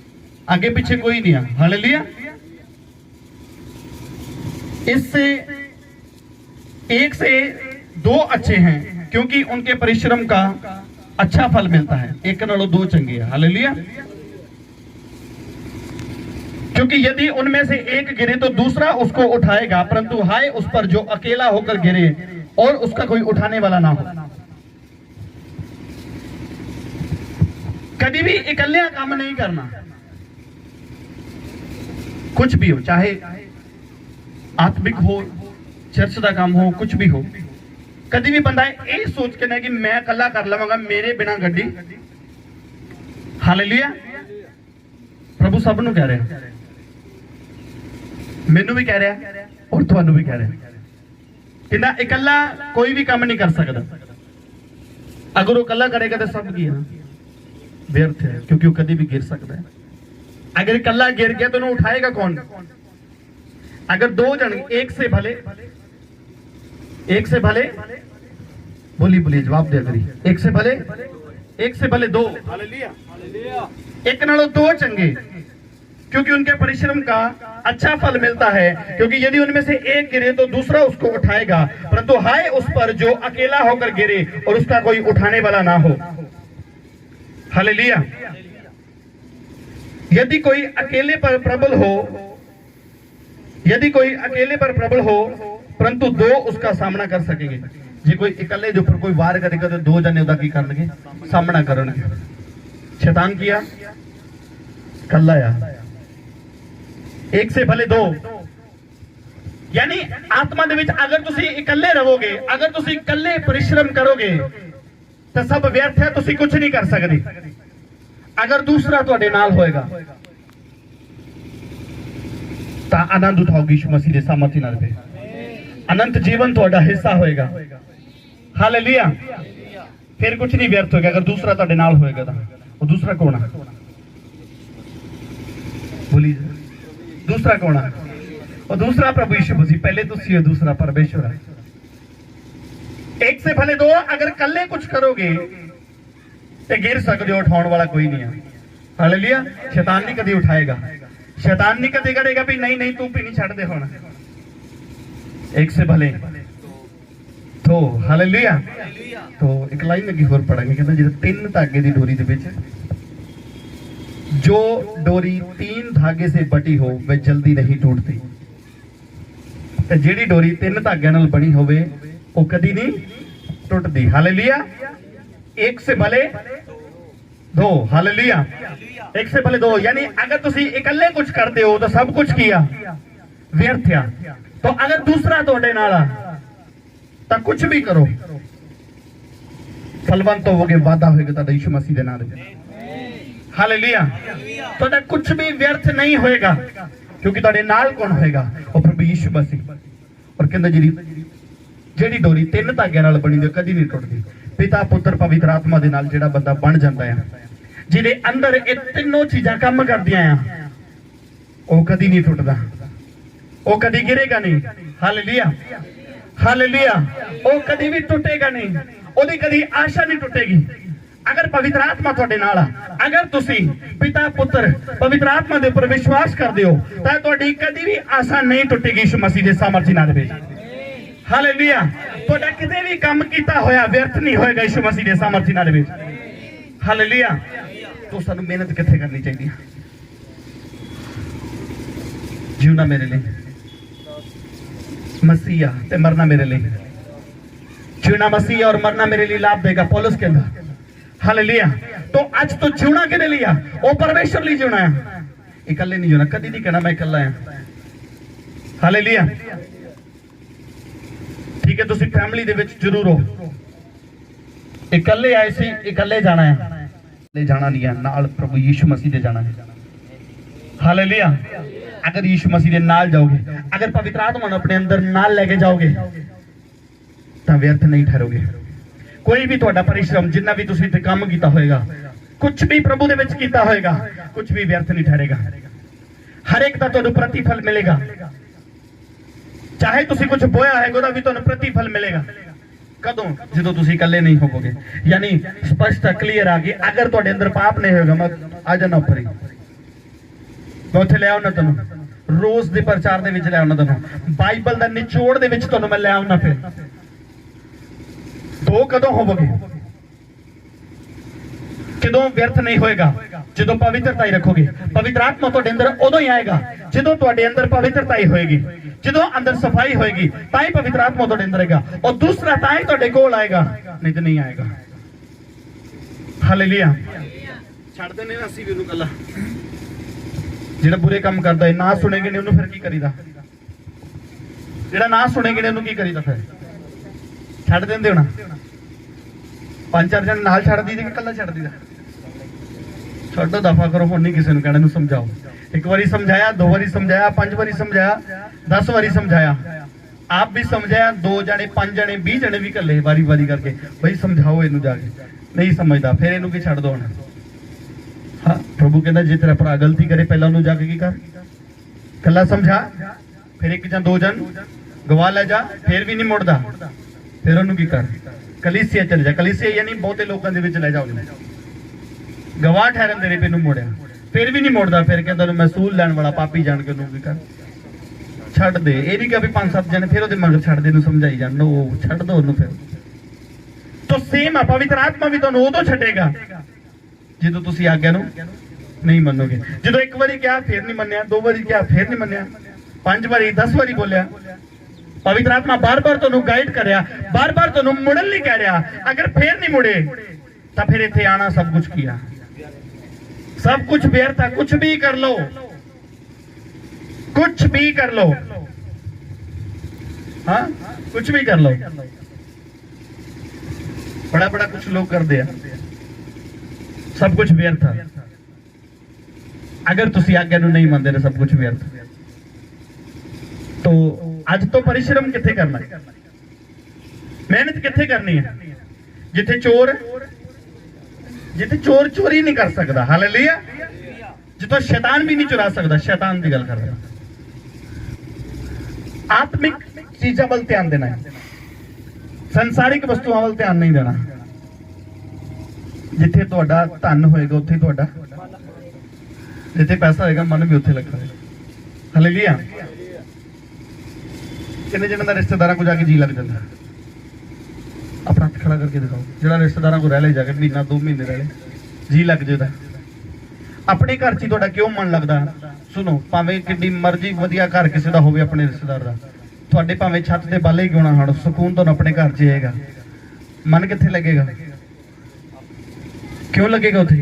आगे पीछे कोई नहीं है। हालेलुया। इससे एक से 2 अच्छे हैं क्योंकि उनके परिश्रम का अच्छा फल मिलता है। एक नालों 2 चंगे है। हालेलुया। क्योंकि यदि उनमें से एक गिरे तो दूसरा उसको उठाएगा, परंतु हाय उस पर जो अकेला होकर गिरे और उसका कोई उठाने वाला ना हो। कभी भी इकल्ले काम नहीं करना, कुछ भी हो, चाहे आत्मिक हो, चर्च का काम हो, कुछ भी हो। कभी भी बंदा ये सोच के ना कि मैं कला कर लवांगा मेरे बिना गड्डी। हालेलुया। प्रभु सब नूं कह रहा, मैनू भी कह रहा और तुहानू भी कह रहा, कहना इकल्ला कोई भी काम नहीं कर सकता। अगर वो कला करेगा तो सब की व्यर्थ है, क्योंकि वो कभी भी गिर सकता है। अगर इकल्ला गिर गया तो उन्हें उठाएगा कौन? अगर 2 जन एक से भले बोली जवाब दे करी, एक से भले 2। हालेलुया। एक नालों 2 चंगे क्योंकि उनके परिश्रम का अच्छा फल मिलता है। क्योंकि यदि उनमें से एक गिरे तो दूसरा उसको उठाएगा, परंतु हाय उस पर जो अकेला होकर गिरे और उसका कोई उठाने वाला ना हो। हालेलुया। यदि कोई अकेले पर प्रबल हो परंतु 2 उसका सामना कर सकेंगे। जी कोई इकल्ले जो पर कोई वार करेगा तो 2 जने उसका की करनगे, सामना करनगे। शैतान किया कल्ला या एक से भले 2। यानी आत्मा दे विच अगर तुसी इकल्ले रहोगे, अगर तुसी इकल्ले परिश्रम करोगे तो सब व्यर्थ है, तुसी कुछ नहीं कर सकते। अगर दूसरा तुहाडे नाल होएगा तो आनंद उठाओगे यीशु मसीह दे सामर्थ्य नाल पे, अनंत जीवन तुहाडा हिस्सा होएगा। हालेलुया। फिर कुछ नहीं व्यर्थ होगा। अगर दूसरा तुहाडे नाल होएगा तो वो दूसरा कौन है? बोली दूसरा कौन है? और दूसरा प्रभु यीशु मसीह। पहले तो सी दूसरा परमेश्वर है। एक से भले 2 अगर कल्ले कुछ करोगे तो गिर सकते हो, उठाने वाला कोई नहीं है। हालेलुया। शैतान नहीं कभी उठाएगा, शैतान नहीं कभी करेगा भी नहीं तू भी नहीं छड़ दे होना। एक से भले तो। हालेलुया। तो एक लाइन लगी होर पढ़ांगे, कहता जो 3 धागे की डोरी दे विच जो डोरी 3 धागे से बटी हो वह जल्दी नहीं टूटती, ते जेड़ी डोरी 3 धागे नाल बनी होवे वो कदी नहीं टूटती। हालेलुया। एक से भले 2। हालेलुया। एक से भले 2 यानी अगर तुसी इकल्ले कुछ करते हो तो सब कुछ किया व्यर्थ है। तो अगर दूसरा तुहाडे नाल तो कुछ भी करो फलवंत होवोगे, वादा होएगा तुहाडा यीशु मसीह दे नाल। हालेलुया। तुहाडा कुछ भी व्यर्थ नहीं होएगा। क्योंकि तुहाडे नाल कौन होएगा? वो प्रभु यीशु मसीह। और कहंदा ਜਿਹੜੀ डोरी 3 धागिਆਂ ਨਾਲ बनी दी कदी नहीं टुटदी। पिता पुत्र पवित्र आत्मा दे नाल ਜਿਹੜਾ ਬੰਦਾ बन ਜਾਂਦਾ है, ਜਿਹਦੇ अंदर ਇਹ तीनों चीज़ां काम करदियां आ, ਉਹ कदी नहीं टुटदा, ਉਹ कदी गिरेगा नहीं। Hallelujah hallelujah. ਉਹ कदी भी टुटेगा नहीं, ਉਹਦੀ कदी आशा नहीं टुटेगी। अगर पवित्र आत्मा तुहाडे नाल आ, अगर तुसी पिता पुत्र पवित्र आत्मा दे उपर विश्वास करदे हो, तां तुहाडी कदी भी आशा नहीं टुटेगी यीशु मसीह दे सामर्थ्य नाल विच। हालेलुया। तुहाडा किते भी काम कीता होया व्यर्थ नहीं होएगा यीशु मसीह दे सामर्थ्य नाल विच। हालेलुया। तो सानू मेहनत किथे करनी चाहिए? जीवना मेरे लिए मसीहा ते मरना मेरे लिए। जीवना मसीहा और मरना मेरे लिए लाभ देगा, पौलुस कहंदा। हालेलुया। तो आज तो जीवना किहदे लिए आ? ओ परमेश्वर लिए जीवना है। इकल्ले नहीं जीवना, कदी नहीं कहना मैं इकल्ला हां। हालेलुया। ठीक है, तुसी फैमिली दे विच जरूर हो, इकल्ले आए सी, इकल्ले जाना है, ले जाना नहीं है, नाल प्रभु यीशु मसीह दे जाना है। हालेलुया। अगर यीशु मसीह दे नाल जाओगे, अगर पवित्र आत्मा को अपने अंदर नाल लेके जाओगे, तो व्यर्थ नहीं ठहरोगे। कोई भी तुहाडा परिश्रम जिन्ना भी तुसीं ते काम कीता होएगा, कुछ भी प्रभु दे विच कीता होएगा, कुछ भी व्यर्थ नहीं ठहरेगा। हर एक दा तुहानू प्रतिफल मिलेगा। चाहे तुसीं कुछ बोया है, ਉਹਦਾ भी तुहानू प्रतिफल मिलेगा। कदों? ਜਦੋਂ ਤੁਸੀਂ ਇਕੱਲੇ नहीं ਹੋਵੋਗੇ। यानी स्पष्ट क्लियर आ गई। अगर तुहाडे अंदर पाप नहीं होएगा, मैं आ जाना ऊपर ही, मैं उत्थे ले आउना तुहानू रोज दे प्रचार दे विच ले आउना तुहानू, बाइबल दा निचोड़ दे विच तुहानू मैं ले आउना। फिर दो कदों होवोगे? कदों व्यर्थ नहीं होएगा? ਜਦੋਂ पवित्रता ही रखोगे। पवित्र आत्मा तुहाडे अंदर उदों ही आएगा ਜਦੋਂ तुहाडे अंदर पवित्रता ही होएगी, ਜਦੋਂ अंदर सफाई होएगी, ताई पवित्र आत्मा तुहाडे अंदर आएगा। और दूसरा ताई तुहाडे कोल आएगा, नहीं तो नहीं आएगा। हालेलुया। छड़ देने ना ਅਸੀਂ ਵੀ ਉਹਨੂੰ ਕੱਲਾ, ਜਿਹੜਾ बुरे काम करदा है, ना सुनेगे ने ਉਹਨੂੰ ਫਿਰ ਕੀ ਕਰੀਦਾ? ਜਿਹੜਾ ਨਾ ਸੁਣੇਗੇ ਨੇ ਉਹਨੂੰ ਕੀ ਕਰੀਦਾ? ਫਿਰ ਛੱਡ ਦਿੰਦੇ ਹੋਣਾ। 5-4 ਜਣ ਨਾਲ ਛੱਡ ਦੀਦੇ ਕਿ ਕੱਲਾ ਛੱਡ ਦੀਦਾ? ਛੱਡੋ, ਦਫਾ ਕਰੋ, ਹੁਣ ਨਹੀਂ ਕਿਸੇ ਨੂੰ ਕਹਿਣਾ, ਨੂੰ ਸਮਝਾਓ। एक बारी समझाया, 2 बारी समझाया, 5 बारी समझाया, 10 बारी समझाया, आप भी समझाया, 2 जने 5 जने 20 जने भी कले बारी बारी करके भाई समझाओ इनू जाके, नहीं समझदा, फिर इनू की छड़ दो। हाँ, प्रभु कहता जे तेरा भरा गलती करे पहला उन्होंने जाके की कर, कला समझा, फिर 1 ਜਾਂ 2 जन गवा ले जा, फिर भी नहीं मुड़दा, फिर उन्होंने की कर, कलीसिया चले जा। कलीसिया यानी बहुते लोगों के विच ले जाओ, गवाह ठहरन दे पे मुड़िया, फिर भी नहीं मुड़दा, फिर कहता महसूल लैन वाला पापी जान के उन्होंने कर छड़ दे। ये नहीं कि 5-7 जने फिर वो मगर छड़ दे समझाई जान, छड़ दो उन्होंने। फिर तो सेम आ, पवित्र आत्मा भी तुहानू उदों छड्डेगा जो तुसीं आज्ञा नूं नहीं मनोगे। जो 1 बारी क्या फिर नहीं मन्निया, 2 बारी क्या फिर नहीं मन्निया, 5 बारी 10 बारी बोलिया, पवित्र आत्मा बार बार तुहानू गाइड कर रहा, बार बार तुहानू मुड़न लई कह रहा। अगर फिर नहीं मुड़े तो फिर इत्थे आना सब कुछ किया, सब कुछ व्यर्थ है। कुछ भी कर लो, कुछ भी कर लो, हाँ कुछ भी कर लो, बड़ा बड़ा कुछ लोग कर दिया, सब कुछ व्यर्थ है। अगर तुसी आज्ञा नूं नहीं मनदे, सब कुछ व्यर्थ। तो आज तो परिश्रम किथे करना है, मेहनत किथे करनी है? जिथे चोर चोरी नहीं कर सकता। हालेलुया। जिथों शैतान भी नहीं चुरा सकता, शैतान की गल कर रहा। आत्मिक चीजों वाल ध्यान देना है, संसारिक वस्तुओं वाल ध्यान नहीं देना। जिथे तुहाडा धन होएगा उत्थे तुहाडा, जिथे पैसा होएगा मन भी उत्थे लगा। हालेलुया। किन्ने जिन्हां दा रिश्तेदारां को जाके जी लग जाता? अपना हाथ खड़ा करके दिखाओ, जो रिश्तेदारों को रह ले जाके 1-2 महीने रह ले, जी लग जाता। अपने घर च तुहाडा क्यों मन लगता? सुनो, भावें किड्डी मर्जी वधिया घर किसी का होवे, अपने रिश्तेदार का, तुहाडे भावें छत ते बाले क्यों ना होण, सुकून तुहानूं अपने घर च आएगा। मन कित्थे लगेगा? क्यों लगेगा उत्थे?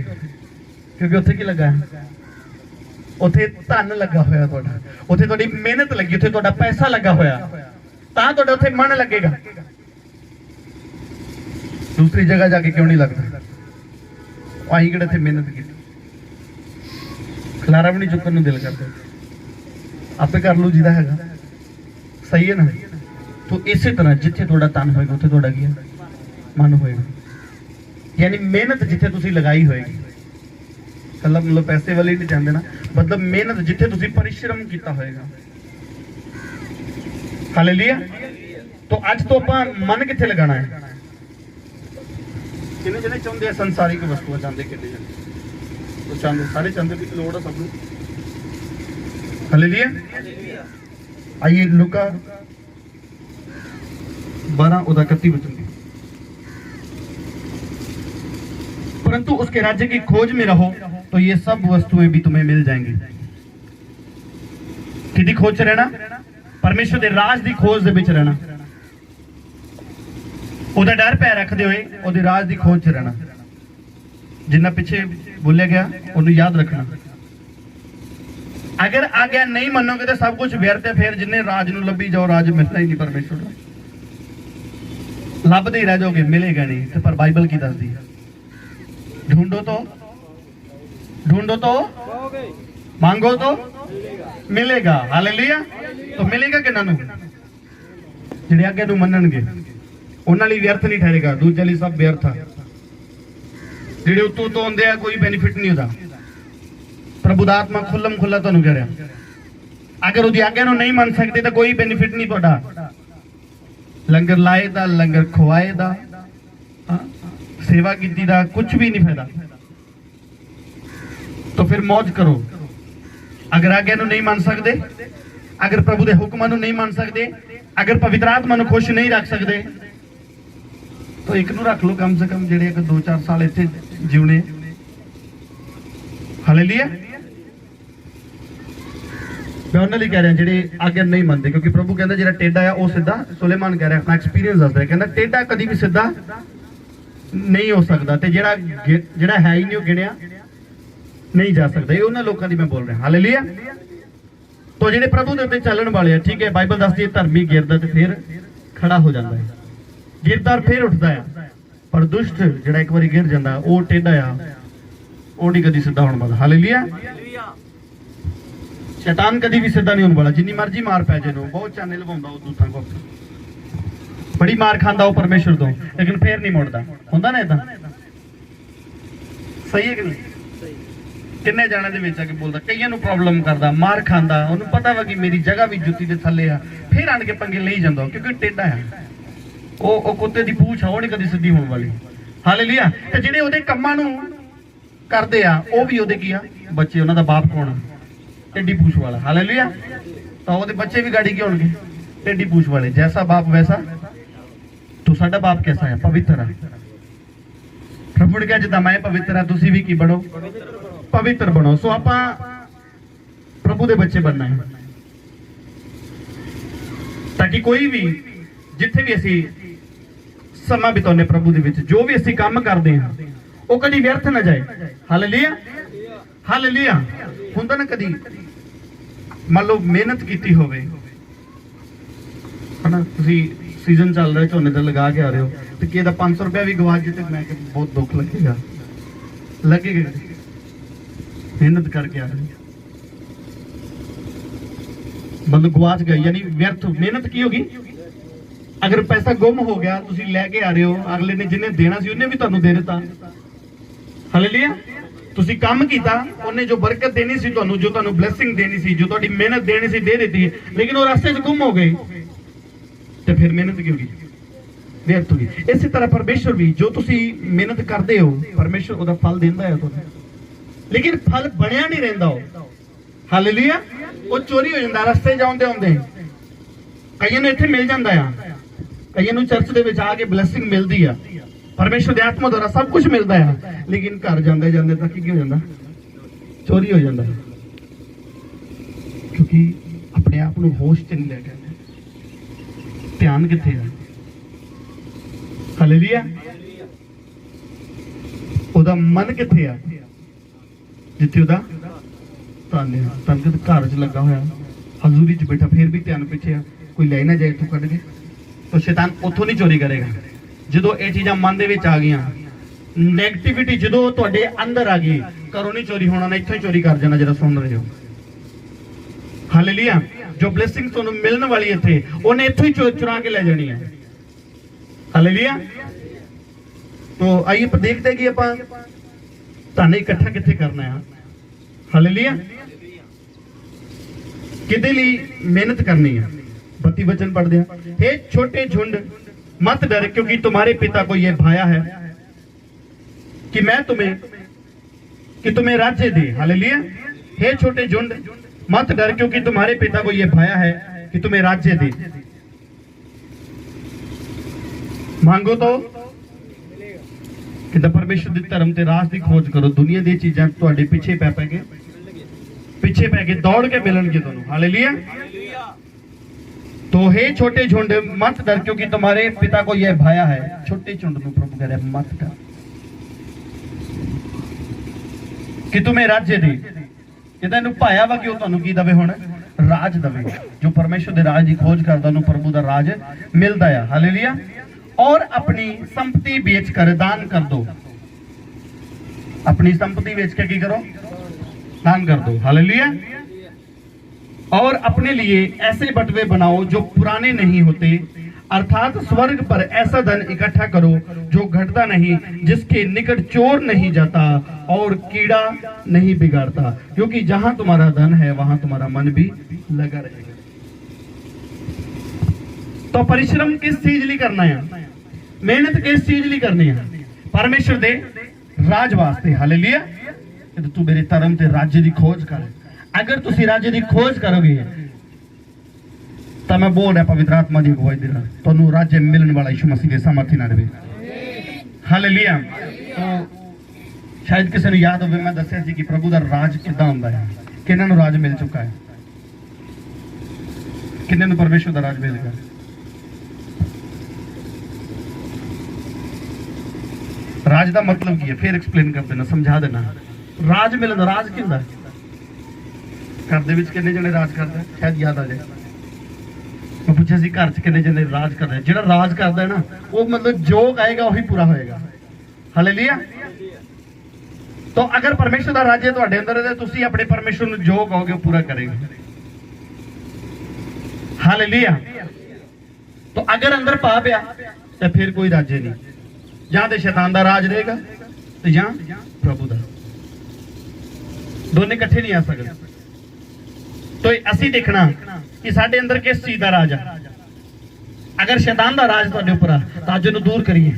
क्योंकि उत्थे की लगा है? उत्थे धन लगा होया तुहाडा, उत्थे तुहाडी मेहनत लगी, उत्थे तुहाडा पैसा लगा होया, तां तुहाडा उत्थे मन लगेगा। दूसरी जगह जाके क्यों नहीं लगता? अं कि मेहनत की, खलारा भी नहीं चुकन दिल करता। ਆਪੇ ਕਰ ਲਓ ਜਿਹਦਾ ਹੈਗਾ, ਸਹੀ ਹੈ ਨਾ। तो इसे तरह जिथे थोड़ा तन होएगा उत्थे थोड़ा की मन होएगा, यानी मेहनत जिथे तुसी लगाई होएगी, कल्ला मतलब पैसे वाले नहीं चाहते ना, मतलब मेहनत जिथे तुसी परिश्रम किया होएगा। हालेलुया। तो आज तो अपन मन किथे लगाना है, किन्ने जने चाहते हैं संसारिक वस्तुआं चाहते, किन्ने जने तो चाहते, सारे चाहते भी लोड़ है सबको। हालेलुया। आइए लूका 12:31 वचन, परंतु उसके राज्य की खोज में रहो तो ये सब वस्तुएं भी तुम्हें मिल जाएंगी। किदी खोज च रहना, परमेश्वर के राज की खोज दे विच रहना, ओदा डर पै रखते हुए ओदे राज की खोज च रहना। जिन्ना पिछे बोलिया गया उन्हें याद रखना। अगर आज्ञा नहीं मनोगे तो सब कुछ व्यर्थ है, फिर जिन्हें राज नूं लभी जाओ राज मिलना ही नहीं परमेश्वर का, लभदे ही रह जाओगे, मिलेगा नहीं। तो पर बाइबल की दसदी है, ढूंढो तो मांगो तो मिलेगा। हालेलुया। तो मिलेगा किन्हां नूं, जिहड़े आज्ञा नूं मनणगे, उन्हां लई व्यर्थ नहीं ठहरेगा, दूजे लई सब व्यर्थ है। जिहड़े उत्तों तो आउंदे आ कोई बेनिफिट नहीं होता। प्रभु दा आत्मा खुल्लम खुल्ला तुहानूं कह रहा, अगर उहदी आज्ञा नूं नहीं मन सकते तो कोई बेनिफिट नहीं तुहाडा। लंगर लाए दा, लंगर खुआए दा, सेवा कीती दा कुछ भी नहीं फायदा। तो फिर मौज करो। अगर आज्ञा नूं नहीं मान सकते, अगर प्रभु दे हुक्मां नूं नहीं मान सकते, अगर पवित्र आत्मा नूं खुश नहीं रख सकते, तो एक नूं रख लो कम से कम, जिहड़े 2-4 साल इत्थे जीवने। हालेलुया। मैं उन्होंने कह रहा जिहड़े आज्ञा नहीं मनते, क्योंकि प्रभु कहता जिहड़ा टेढ़ा है वो सीधा। सुलेमान कह रहा अपना एक्सपीरियंस दस रहा, कहता टेढ़ा कभी भी सीधा नहीं हो सकता, ते जिहड़ा है ही नहीं वो गिणिया नहीं जा सकता। ये उन्होंने लोगों की मैं बोल रहा। हालेलुया। तो जिहड़े प्रभु दे उत्ते चलण वाले, ठीक है, बाइबल दसदी है धर्मी गिरदा ते फिर खड़ा हो जाता है, गिरदा और फिर उठता है। पर दुष्ट जिहड़ा एक बार गिर जाता वो टेढ़ा आ, वो नहीं कभी सीधा होने वाला। हालेलुया। शैतान कभी भी सीधा नहीं होने वाला, जिन्नी मर्जी मार पै जाए, बहुत चाने लवाउंदा वो दूतां को, बड़ी मार खांदा वो परमेश्वर तो, लेकिन फिर नहीं मुड़दा। हुंदा ना इदां, सही है कि नहीं? किन्ने जाने दे विच आके बोलदा, कईयां नूं प्रॉब्लम करदा, मार खांदा, उहनूं पता वा कि मेरी जगह भी जुत्ती दे थल्ले आ, फिर आण के पंगे लई जांदा, क्योंकि टेढ़ा है वो कुत्ते दी पूछ आ, वो नहीं कदी सीधी होने वाली। हालेलुया। ते जिहड़े ओहदे कम्मां नूं करदे आ, वो भी ओहदे की आ बच्चे, उन्हां दा बाप कौन आ? टेढ़ी पूछ वाला। हालेलुया। तो ओहदे बच्चे भी गाड़ी के होणगे टेढ़ी पूछ वाले। जैसा बाप वैसा, तो साडा बाप कैसा है? पवित्र है। प्रभु ने कहा जिद्दां मैं पवित्र है, तुसीं भी की बनो, पवित्र बनो। सो आपां प्रभु दे बच्चे बनना है, ताकि कोई भी जिथे भी असीं समा बिताउने प्रभु दे विच, जो भी असीं काम करदे हां वो कदी व्यर्थ ना जाए। हालेलुया। हालेलुया। हुंदा ना कदी मान लो मेहनत की होवे है ना, तुसीं सीजन चल रहा झोने दा लगा के आ रहे हो, तो किसी दा 500 रुपया भी गवाच जाए, मैं बहुत दुख लगेगा, मेहनत करके आ रहे बंद गवाच गए, यानी व्यर्थ मेहनत की होगी। अगर पैसा गुम हो गया, तुसीं लैके आ रहे हो, अगले ने जिन्हें देना सी उन्हें भी तुहानूं दे दिता। हालेलुया। तुसीं काम कीता, उन्हें जो बरकत देनी सी तुहानूं, जो तुहानूं ब्लैसिंग देनी सी, जो तुहाडी मेहनत देनी सी, दे दी, लेकिन वो रास्ते च गुम हो गई, तो फिर मेहनत की होगी? व्यर्थ होगी। इसी तरह परमेश्वर भी, जो तुसीं मेहनत करते हो, परमेश्वर उसदा फल देंदा है तुहानूं, लेकिन फल बनिया नहीं रहिंदा हो। हालेलुया। वो चोरी हो जाता रास्ते जाते आउंदे, कईयां नूं इत्थे मिल जांदा है, कईयां नूं चर्च दे विच आके ब्लैसिंग मिलदी है, परमेश्वर दे आत्मा द्वारा सब कुछ मिलता है, लेकिन घर जाते जाते तक की हो जाता? चोरी हो जाता, क्योंकि अपने आप को होश च नहीं लैके ध्यान कित्थे है? हालेलुया। ओदा मन कित्थे है? जिथे ओदा तन है। तन घर च लगा होया, हजूरी च बैठा, फिर भी ध्यान पिछे है, कोई ले ना जाए इथों कढ़ के, तो शैतान उथों नहीं चोरी करेगा। जो ये चीज़ां मन दे विच आ गई, नैगेटिविटी जो तुहाडे अंदर आ गई, घरों नहीं चोरी होना ना, इत्थों ही चोरी कर जाना, जरा सुन रहे हो। हालेलुया। जो ब्लेसिंग ਤੁਹਾਨੂੰ ਮਿਲਣ ਵਾਲੀ ਇੱਥੇ ਉਹਨੇ ਇੱਥੋਂ ਹੀ ਚੁਰਾ ਕੇ ਲੈ ਜਾਣੀ ਹੈ। हालेलुया। तो आइए पर देखते हैं कि ਆਪਾਂ ਧਨ ਇਕੱਠਾ ਕਿੱਥੇ ਕਰਨਾ ਹੈ। हालेलुया। किदे लिए मेहनत करनी है। 32 वचन पढ़ दिया। हे छोटे झुंड मत डर क्योंकि तुम्हारे पिता को यह भाया है कि मैं तुम्हें राज्य दे। हालेलुया। हे छोटे झुंड मत डर क्योंकि तुम्हारे पिता को यह भाया है कि तुम्हें राज्य दे। मांगो तो कि परमेश्वर के धर्म ते राज की खोज करो। दुनिया दी चीजां तुहाडे पीछे पै के दौड़ के मिलणगे तुहानूं। हालेलुया। तो हे छोटे झुंड मत डर क्योंकि तुम्हारे पिता को यह भाया है। छोटे झुंड नूं प्रभु कह रहा मत डर कि तुम्हें राज्य दे। ਇਹਦਾ ਇਹਨੂੰ ਭਾਇਆ ਵਾ ਕਿ ਉਹ ਤੁਹਾਨੂੰ ਕੀ ਦਵੇ ਹੁਣ ਰਾਜ ਦਵੇ। ਜੋ ਪਰਮੇਸ਼ਰ ਦੇ ਰਾਜ ਦੀ ਖੋਜ ਕਰਦਾ ਉਹਨੂੰ ਪ੍ਰਭੂ ਦਾ ਰਾਜ ਮਿਲਦਾ ਆ। ਹਾਲੇਲੂਇਆ। और अपनी संपत्ति बेच कर दान कर दो। अपनी संपत्ति बेच के करो दान कर दो। हालेलुया। और अपने लिए ऐसे बटवे बनाओ जो पुराने नहीं होते, अर्थात स्वर्ग पर ऐसा धन इकट्ठा करो जो घटता नहीं, जिसके निकट चोर नहीं जाता और कीड़ा नहीं बिगाड़ता, क्योंकि जहां तुम्हारा धन है वहां तुम्हारा मन भी लगा रहेगा। तो परिश्रम किस चीज लिए करना है, मेहनत किस चीज लिए करनी है? परमेश्वर दे राज वास्ते। हालेलुया। तू मेरे धर्म ते राज्य की खोज कर। अगर तुसी राज्य की खोज करोगे तो मैं बोल रहा पवित्र आत्मा की अगुवाई दे रहा तुहानू राज्य मिलने वाला यीशु मसीह के सामर्थ्य नाल रहे। हालेलुया। तो शायद किसी ने याद होवे मैं दस्सिया सी कि प्रभु दा राज किदां हुंदा है, किन्हां नू राज मिल चुका है, किन्हां नू परमेश्वर दा राज मिल गया। राज का मतलब की है फिर एक्सप्लेन कर देना, समझा देना। राज मिलना राज किंदा घर दे विच किन्ने जने राज करदे, शायद याद आ जाए। मैं पूछा सी घर च किन्ने जने राज करदे। जेड़ा राज करदा है ना वो मतलब जो कहेगा वही पूरा होएगा। हालेलुया। तो अगर परमेश्वर दा राज्य तुहाडे अंदर है तो तुसी अपने परमेश्वर नू जो कहोगे वो पूरा करेगा। हालेलुया। तो अगर अंदर पाप आ तो फिर कोई राज्य नहीं, ਜਾਂ ਤੇ शैतान ਦਾ ਰਾਜ ਰਹੇਗਾ ਤੇ ਜਾਂ ਪ੍ਰਭੂ ਦਾ। ਦੋਨੇ ਇਕੱਠੇ ਨਹੀਂ ਆ ਸਕਦੇ। तो ਅਸੀਂ ਦੇਖਣਾ ਕਿ ਸਾਡੇ ਅੰਦਰ ਕਿਸ ਚੀਜ਼ ਦਾ ਰਾਜ ਆ। ਅਗਰ शैतान ਦਾ ਰਾਜ ਤੁਹਾਡੇ ਉੱਪਰ ਆ ਤਾਂ ਅੱਜ ਉਹਨੂੰ ਦੂਰ ਕਰੀਏ,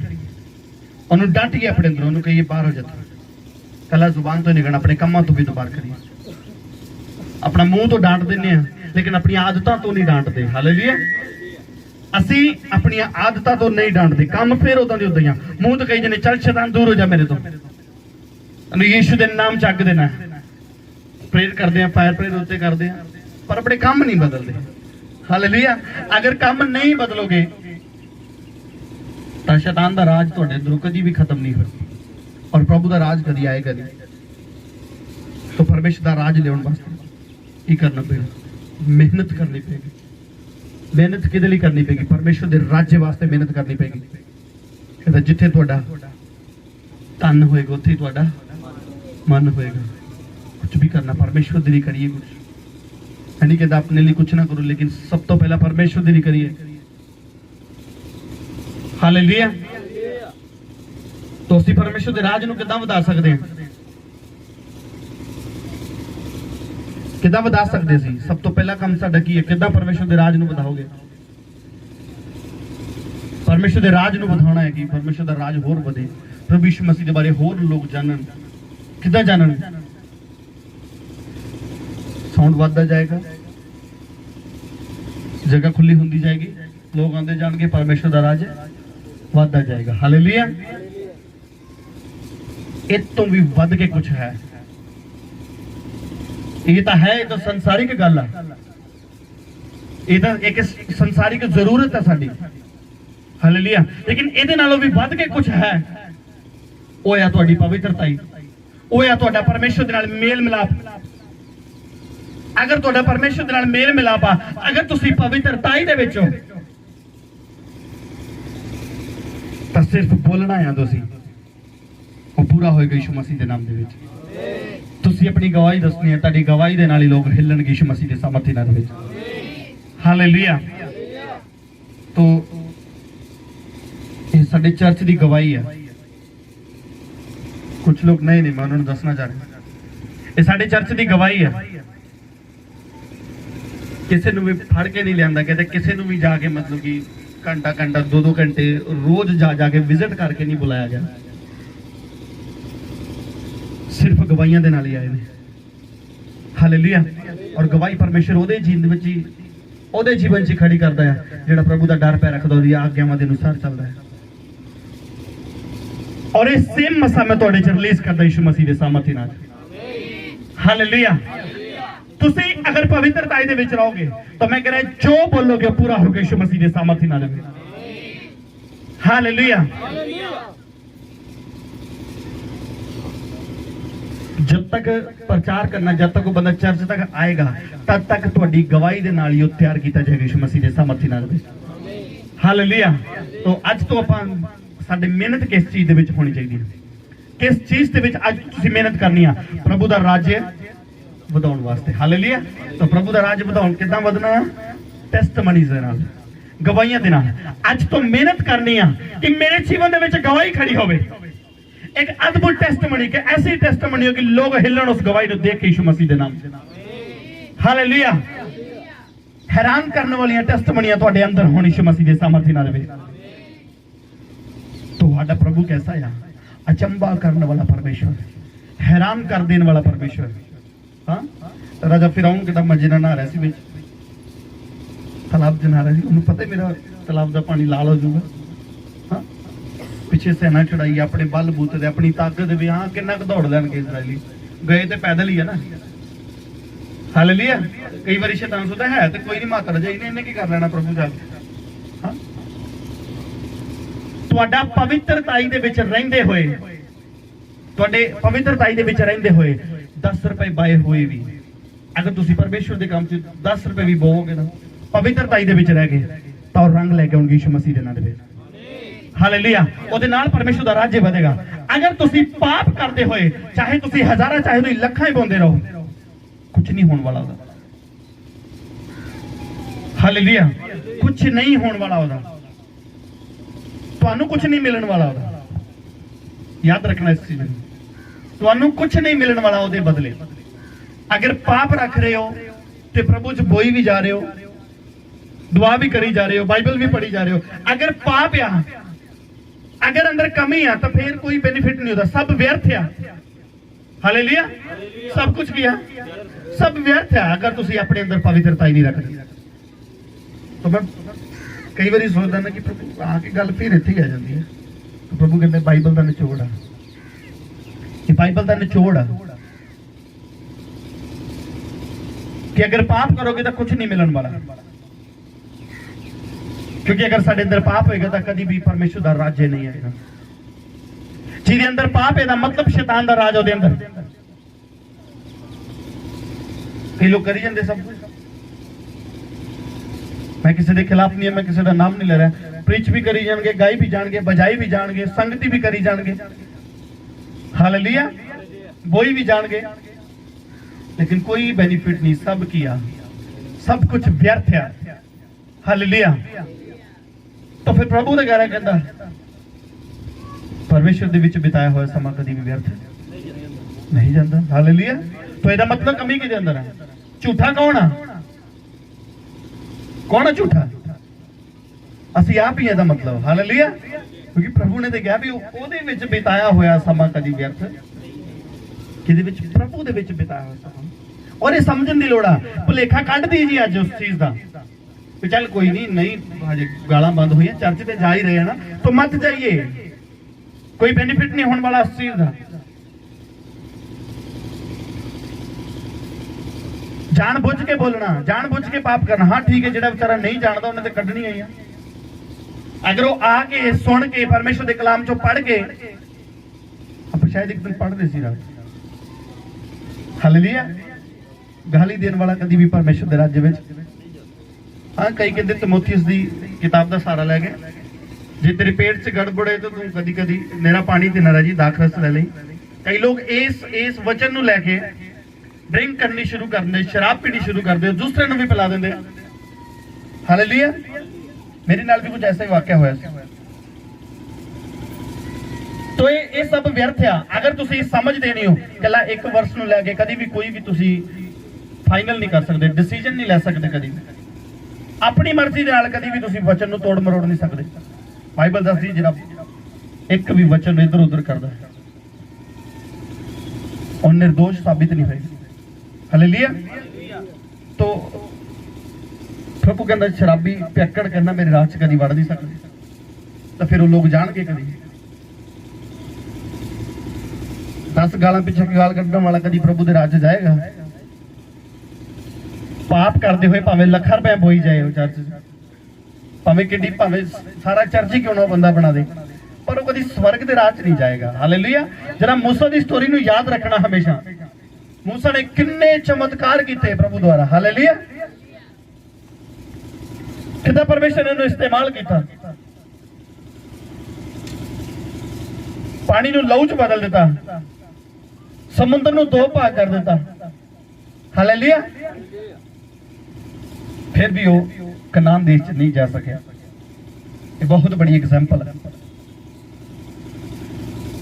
ਉਹਨੂੰ ਡਾਂਟੀਏ ਆਪਣੇ ਅੰਦਰ, ਉਹਨੂੰ ਕਹੀਏ ਬਾਹਰ ਹੋ ਜਾ। ਕੱਲਾ ਜ਼ੁਬਾਨ ਤੋਂ ਨਿਕਲਣਾ, ਆਪਣੇ ਕੰਮਾਂ ਤੋਂ ਵੀ ਬਾਹਰ ਕਰੀਏ। ਆਪਣਾ ਮੂੰਹ ਤੋਂ ਡਾਂਟ ਦਿੰਨੇ ਆ ਲੇਕਿਨ ਆਪਣੀ ਆਦਤਾਂ ਤੋਂ ਨਹੀਂ ਡਾਂਟਦੇ। ਹਾਲੇਲੂਇਆ। ਅਸੀਂ ਆਪਣੀਆਂ ਆਦਤਾਂ ਤੋਂ ਨਹੀਂ ਡਾਂਟਦੇ, ਕੰਮ ਫਿਰ ਉਦਾਂ ਦੇ ਉਦਾਂ ਹੀ ਆ। ਮੂੰਹ ਤੋਂ ਕਹੀ ਜਨੇ ਚੱਲ ਸ਼ੈਤਾਨ ਦੂਰ ਹੋ ਜਾ ਮੇਰੇ ਤੋਂ, ਅਨੂ ਯੀਸ਼ੂ ਦੇ ਨਾਮ ਚੱਕ ਦੇਣਾ। ਪ੍ਰੇਰ ਕਰਦੇ ਆ, ਫਾਇਰ ਪ੍ਰੇਰ ਉੱਤੇ ਕਰਦੇ ਆ, ਪਰ ਆਪਣੇ ਕੰਮ ਨਹੀਂ ਬਦਲਦੇ। ਹਾਲੇਲੂਇਆ। ਅਗਰ ਕੰਮ ਨਹੀਂ ਬਦਲੋਗੇ ਤਾਂ ਸ਼ੈਤਾਨ ਦਾ ਰਾਜ ਤੁਹਾਡੇ ਅੰਦਰੋਂ ਕਦੀ ਵੀ ਖਤਮ ਨਹੀਂ ਹੋਣਾ ਔਰ ਪ੍ਰਭੂ ਦਾ ਰਾਜ ਕਦੀ ਆਏਗਾ ਨਹੀਂ। तो परमेश्वर ਦਾ ਰਾਜ ਲਿਆਉਣ ਵਾਸਤੇ ਕੀ ਕਰਨਾ ਪਏਗਾ? ਮਿਹਨਤ ਕਰਨੀ ਪਏਗੀ। ਮਿਹਨਤ ਕਿਹਦੇ ਲਈ ਕਰਨੀ ਪਏਗੀ? ਪਰਮੇਸ਼ਵਰ ਦੇ ਰਾਜ ਵਾਸਤੇ ਮਿਹਨਤ ਕਰਨੀ ਪਏਗੀ। ਕਹਿੰਦਾ ਜਿੱਥੇ ਤੁਹਾਡਾ ਧਨ ਹੋਏਗਾ ਉੱਥੇ ਤੁਹਾਡਾ ਮਨ ਹੋਏਗਾ। कुछ भी करना परमेश्वर के लिए करिए। कुछ यानी कहता अपने लिए कुछ ना करो, लेकिन सब तो पहला परमेश्वर के लिए करिए। हालेलुया। तो ਅਸੀਂ परमेश्वर के राज ਨੂੰ ਕਿੱਦਾਂ ਵਧਾ ਸਕਦੇ ਹਾਂ? ਕਿੱਦਾਂ ਵਧਾ ਸਕਦੇ ਸੀ? ਸਭ ਤੋਂ ਪਹਿਲਾ ਕੰਮ ਸਾਡਾ ਕੀ ਹੈ? ਕਿੱਦਾਂ ਪਰਮੇਸ਼ਵਰ ਦੇ ਰਾਜ ਨੂੰ ਵਧਾਓਗੇ? ਪਰਮੇਸ਼ਵਰ ਦੇ ਰਾਜ ਨੂੰ ਵਧਾਉਣਾ ਹੈ ਕਿ ਪਰਮੇਸ਼ਵਰ ਦਾ ਰਾਜ ਹੋਰ ਵਧੇ, ਪ੍ਰਭੂ ਯਿਸੂ ਮਸੀਹ ਦੇ ਬਾਰੇ ਹੋਰ ਲੋਕ ਜਾਣਨ। ਕਿੱਦਾਂ ਜਾਣਨ? ਸਾਊਂਡ ਵੱਧਦਾ ਜਾਏਗਾ, ਜਗ੍ਹਾ ਖੁੱਲੀ ਹੁੰਦੀ ਜਾਏਗੀ, ਲੋਕ ਆਉਂਦੇ ਜਾਣਗੇ, ਪਰਮੇਸ਼ਵਰ ਦਾ ਰਾਜ ਵੱਧਦਾ ਜਾਏਗਾ। ਹਾਲੇਲੂਇਆ। ਇਹ ਤੋਂ ਵੀ ਵੱਧ ਕੇ ਕੁਝ ਹੈ। ਇਹ ਤਾਂ ਹੈ, ਇਹ ਤਾਂ ਸੰਸਾਰਿਕ ਗੱਲ ਆ, ਇਹ ਤਾਂ ਇੱਕ ਸੰਸਾਰਿਕ ਜ਼ਰੂਰਤ ਹੈ ਸਾਡੀ। ਹਾਲੇਲੂਇਆ। ਲੇਕਿਨ ਇਹਦੇ ਨਾਲੋਂ ਵੀ ਵੱਧ ਕੇ ਕੁਝ ਹੈ। ਉਹ ਆ ਤੁਹਾਡੀ ਪਵਿੱਤਰਤਾ, ਉਹ ਆ ਤੁਹਾਡਾ ਪਰਮੇਸ਼ਵਰ ਦੇ ਨਾਲ ਮੇਲ ਮਿਲਾਪ। अगर तुहाडा परमेश्वर दे नाल मेल मिलाप आ, अगर तुसी पवित्रताई दे विच हो तां सिर्फ बोलना है तुसी, वो पूरा होएगा यीशु मसीह दे नाम दे विच। ਤੁਸੀਂ ਆਪਣੀ ਗਵਾਹੀ ਦੱਸਣੀ ਹੈ, ਤੁਹਾਡੀ ਗਵਾਹੀ ਦੇ ਨਾਲ ਹੀ ਲੋਕ ਹਿੱਲਣਗੇ ਯਿਸੂ ਮਸੀਹ ਦੇ ਸਾਮਰਥੀ ਨਾਲ ਵਿੱਚ। ਹਾਲੇਲੂਇਆ। तो ये साडे चर्च की गवाही है। कुछ लोग नहीं मैं उन्होंने दसना चाह रहा, ये साडे चर्च की गवाही है। किसी को भी फड़ के नहीं लिया, कहते किसी को भी जाके मतलब कि घंटा घंटा 2-2 घंटे रोज जा जाके विजिट करके नहीं बुलाया गया, सिर्फ गवाहियां दे नाल ही आए ने। हालेलुया। और गवाही परमेश्वर ओदे जीवन च खड़ी करता है जिहड़ा प्रभु का डर पै रखदा, ओदी आग्यावां दे अनुसार चलदा है। और ये सेम मसा मैं तुहाडे च रिलीज करदा यीशु मसीह दे सामर्थी नाल। हालेलुया। तुसी अगर पवित्रता दे विच रहोगे तो मैं कह रहा जो बोलोगे पूरा होगा यीशु मसीह दे सामर्थी नाल। हालेलुया। जब तक प्रचार करना, जब तक वो बंदा चर्च तक आएगा तब तक तुहाडी गवाही दे नाल ही तैयार किया जाएगा यीशु मसीह दे सामर्थी नाल। हालेलुया। तो अज तो आपां साडी मेहनत किस चीज दे विच होनी चाहिए, किस चीज दे विच अज तुसीं मेहनत करनी है? प्रभु दा राज्य ਵਧਾਉਣ वास्ते। हालेलुया। तो प्रभु दा राज ਵਧਾਉਣ किदां ਵਧਣਾ? टेस्टमनीज़ दे नाल, गवाहियां दे नाल। अज तो मेहनत करनी है कि मेरे जीवन दे विच गवाही खड़ी होवे, एक अद्भुत टेस्टमनी, कि ऐसी टेस्टमनी हो कि लोग हिलन उस गवाही को देख के यीशु मसीह दे नाम। हालेलुया। हैरान करने वाली टेस्टमनियां तुहाडे अंदर होनी यीशु मसीह दे सामर्थी नाल। तुहाडा प्रभु कैसा है? अचंबा करने वाला परमेश्वर, हैरान कर देने वाला परमेश्वर। हाँ, राजा फिरौन कितना मजे नाल नहा रहा सी, विच तालाब च नहा रहा सी, उन्हें पता मेरा तालाब का पानी लाल हो जाऊगा। हाँ, पिछे सेना चढ़ाई अपने बल बूते दे, अपनी ताकत भी। हाँ, कितना क दौड़ लैणगे इजरायली, गए तो पैदल ही है ना। हालेलुया। कई बार शैतान सोचता है तो कोई नहीं, माता जाई ने इन्हें की कर लेना प्रभु जाके। हाँ, तुहाडा पवित्रताई दे विच रहिंदे होए, तुहाडे पवित्रताई दे विच रहिंदे होए 10 रुपए बाए हुए भी, अगर तुसी परमेश्वर के काम च 10 रुपए भी बोओगे ना, पवित्रताई दे विच रह गए तो रंग लेके आउणगे यीशु मसीह दे नाम दे। हालेलुया। ओदे नाल परमेश्वर दा राज्य बढ़ेगा। अगर तुसी पाप करते होए, चाहे तुसी हजारां चाहे तुसी लखां ही बोंदे रहो, कुछ नहीं होने वाला ओदा। हालेलुया। कुछ नहीं होने वाला ओदा, तुहानू कुछ नहीं मिलने वाला ओदा। याद रखना इस चीज को, तुहानू कुछ नहीं मिलने वाला ओदे बदले। अगर पाप रख रहे हो तो प्रभु च बोई भी जा रहे हो, दुआ भी करी जा रहे हो, बाइबल भी पढ़ी जा रहे हो। अगर पाप आ, अगर अंदर कमी आ, तो फिर कोई बेनिफिट नहीं होता, सब व्यर्थ है। हालेलुया। सब कुछ किया, सब व्यर्थ है अगर तुसी अपने अंदर पवित्रता ही नहीं रखते। तो मैं कई बार सोचता ना कि प्रभु आके गल फिर इत्थे आ जाती है। तो प्रभु कहते बाइबल का निचोड़ है, ये बाइबल का निचोड़ है कि अगर पाप करोगे तो कुछ नहीं मिलने वाला। क्योंकि अगर साडे अंदर पाप होएगा तो कभी भी परमेश्वर का राज्य नहीं आएगा। जिहदे अंदर पाप है मतलब शैतान का राज ओदे अंदर। कई लोग करी जाते सब कुछ। मैं किसी के खिलाफ नहीं है, मैं किसी का नाम नहीं ले रहा। प्रीच भी करी जाएंगे, गाई भी जाएंगे, बजाई भी जाएंगे, संगति भी करी जाएंगे। हालेलुया। बोई भी जाएंगे, लेकिन कोई बेनिफिट नहीं, सब किया, सब कुछ व्यर्थ है। हालेलुया। तो फिर प्रभु ने कह कहता परमेश्वर दे विच बिताया हुआ समा कभी भी व्यर्थ नहीं जाता। हालेलुया। तो इसका मतलब कमी किहदे अंदर है? झूठा कौन है? कौन है झूठा? असी आप ही है मतलब। हालेलुया। क्योंकि प्रभु ने तो कहा भी ओदे विच बिताया हुआ समा कभी व्यर्थ, किहदे विच? प्रभु दे विच बिताया हुआ समा। और ये समझण दी लोड़ आ, भुलेखा कढ दी जी अज उस चीज का। चल कोई नहीं हजे गालां बंद हुई, चर्च ते जा ही रहे हैं ना, तो मत जाइए, कोई बेनिफिट नहीं होने वाला उस चीज का। जानबूझ के बोलना, जानबूझ के पाप करना। हाँ ठीक है, जिहड़ा बेचारा नहीं जानता उन्हें तो कढनी आई है। अगर वो आके सुन के परमेश्वर के कलाम चो पढ़ के, आप शायद एक दिन पढ़ रहे सी रात। हालेलुया। गाली देने वाला कभी भी परमेश्वर के राज्य में। हाँ, कई कहते तिमोथियुस दी किताब का सहारा लै गए। जे तेरे पेट च गड़बड़ है तो तू कदी कदी मेरा पानी ते ना रह जी, दाख रस ले लई। कई लोग इस वचन ਨੂੰ ਲੈ ਕੇ ड्रिंक करनी शुरू कर देंगे, शराब पीनी शुरू कर देंगे, दूसरे ਨੂੰ भी पिला देंगे। हालेलुया। मेरे नाल भी कुछ ऐसा ही वाकया होया सी। तो ये सब व्यर्थ है अगर तुसी समझदे नहीं हो। कला एक वर्ष ਨੂੰ ਲੈ ਕੇ कभी भी कोई भी तुसी फाइनल नहीं कर सकते, डिसीजन नहीं ले सकते, कभी अपनी मर्जी दे नाल कभी भी तुसी वचन ਨੂੰ तोड़ मरोड़ नहीं सकते। बाइबल दसदी जिहड़ा एक भी वचन इधर उधर करदा है और निर्दोष साबित नहीं होएगा। हालेलुया। तो प्रभु कहता शराबी पैकड़ कहना मेरे राह च कभी वड़ नहीं सकते। तो फिर वो लोग जान के कभी 10 गालां पिछे गाल कड्डण वाला कभी प्रभु दे राह च जाएगा? पाप करते हुए भावें लाखां रुपया बोई जाए वो चर्च भावें किड्डी भावें सारा चर्च ही क्यों ना बंदा बना दे, पर वो कभी स्वर्ग के राह च नहीं जाएगा। हालेलुया। जरा मूसा की स्टोरी नूं याद रखना हमेशा। मूसा ने किन्ने चमत्कार किए प्रभु द्वारा। हालेलुया। कितना परमेश्वर ने उन्हें इस्तेमाल किया। पानी नूं लहू च बदल दिता, समुद्र नूं 2 भाग कर दिता। हालेलुया। फिर भी वो कनान देश च नहीं जा सके। ये बहुत बड़ी एग्जाम्पल है,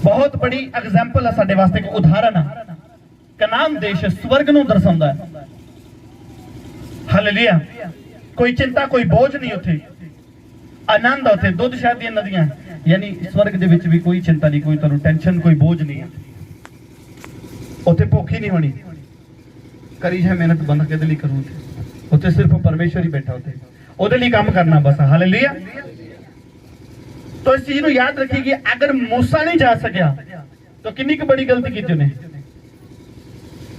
बहुत बड़ी एग्जाम्पल है साडे वास्ते, एक उदाहरण है। कनान देश स्वर्ग नूं दर्शाउंदा है। हालेलुया। कोई चिंता कोई बोझ नहीं, उथे आनंद, उथे दुध शहद दी नदियां, यानी स्वर्ग दे विच भी कोई चिंता नहीं, कोई तुहानूं टेंशन कोई बोझ नहीं है। उथे भुख ही नहीं होनी, करी है मेहनत बंद के लिए करूं, उथे सिर्फ परमेश्वर ही बैठा, उथे ओदे लिए काम करना बस। हालेलुया। तो इस चीज नूं याद रखिए कि अगर मूसा नहीं जा सकिया तो कितनी की बड़ी गलती की उन्हें,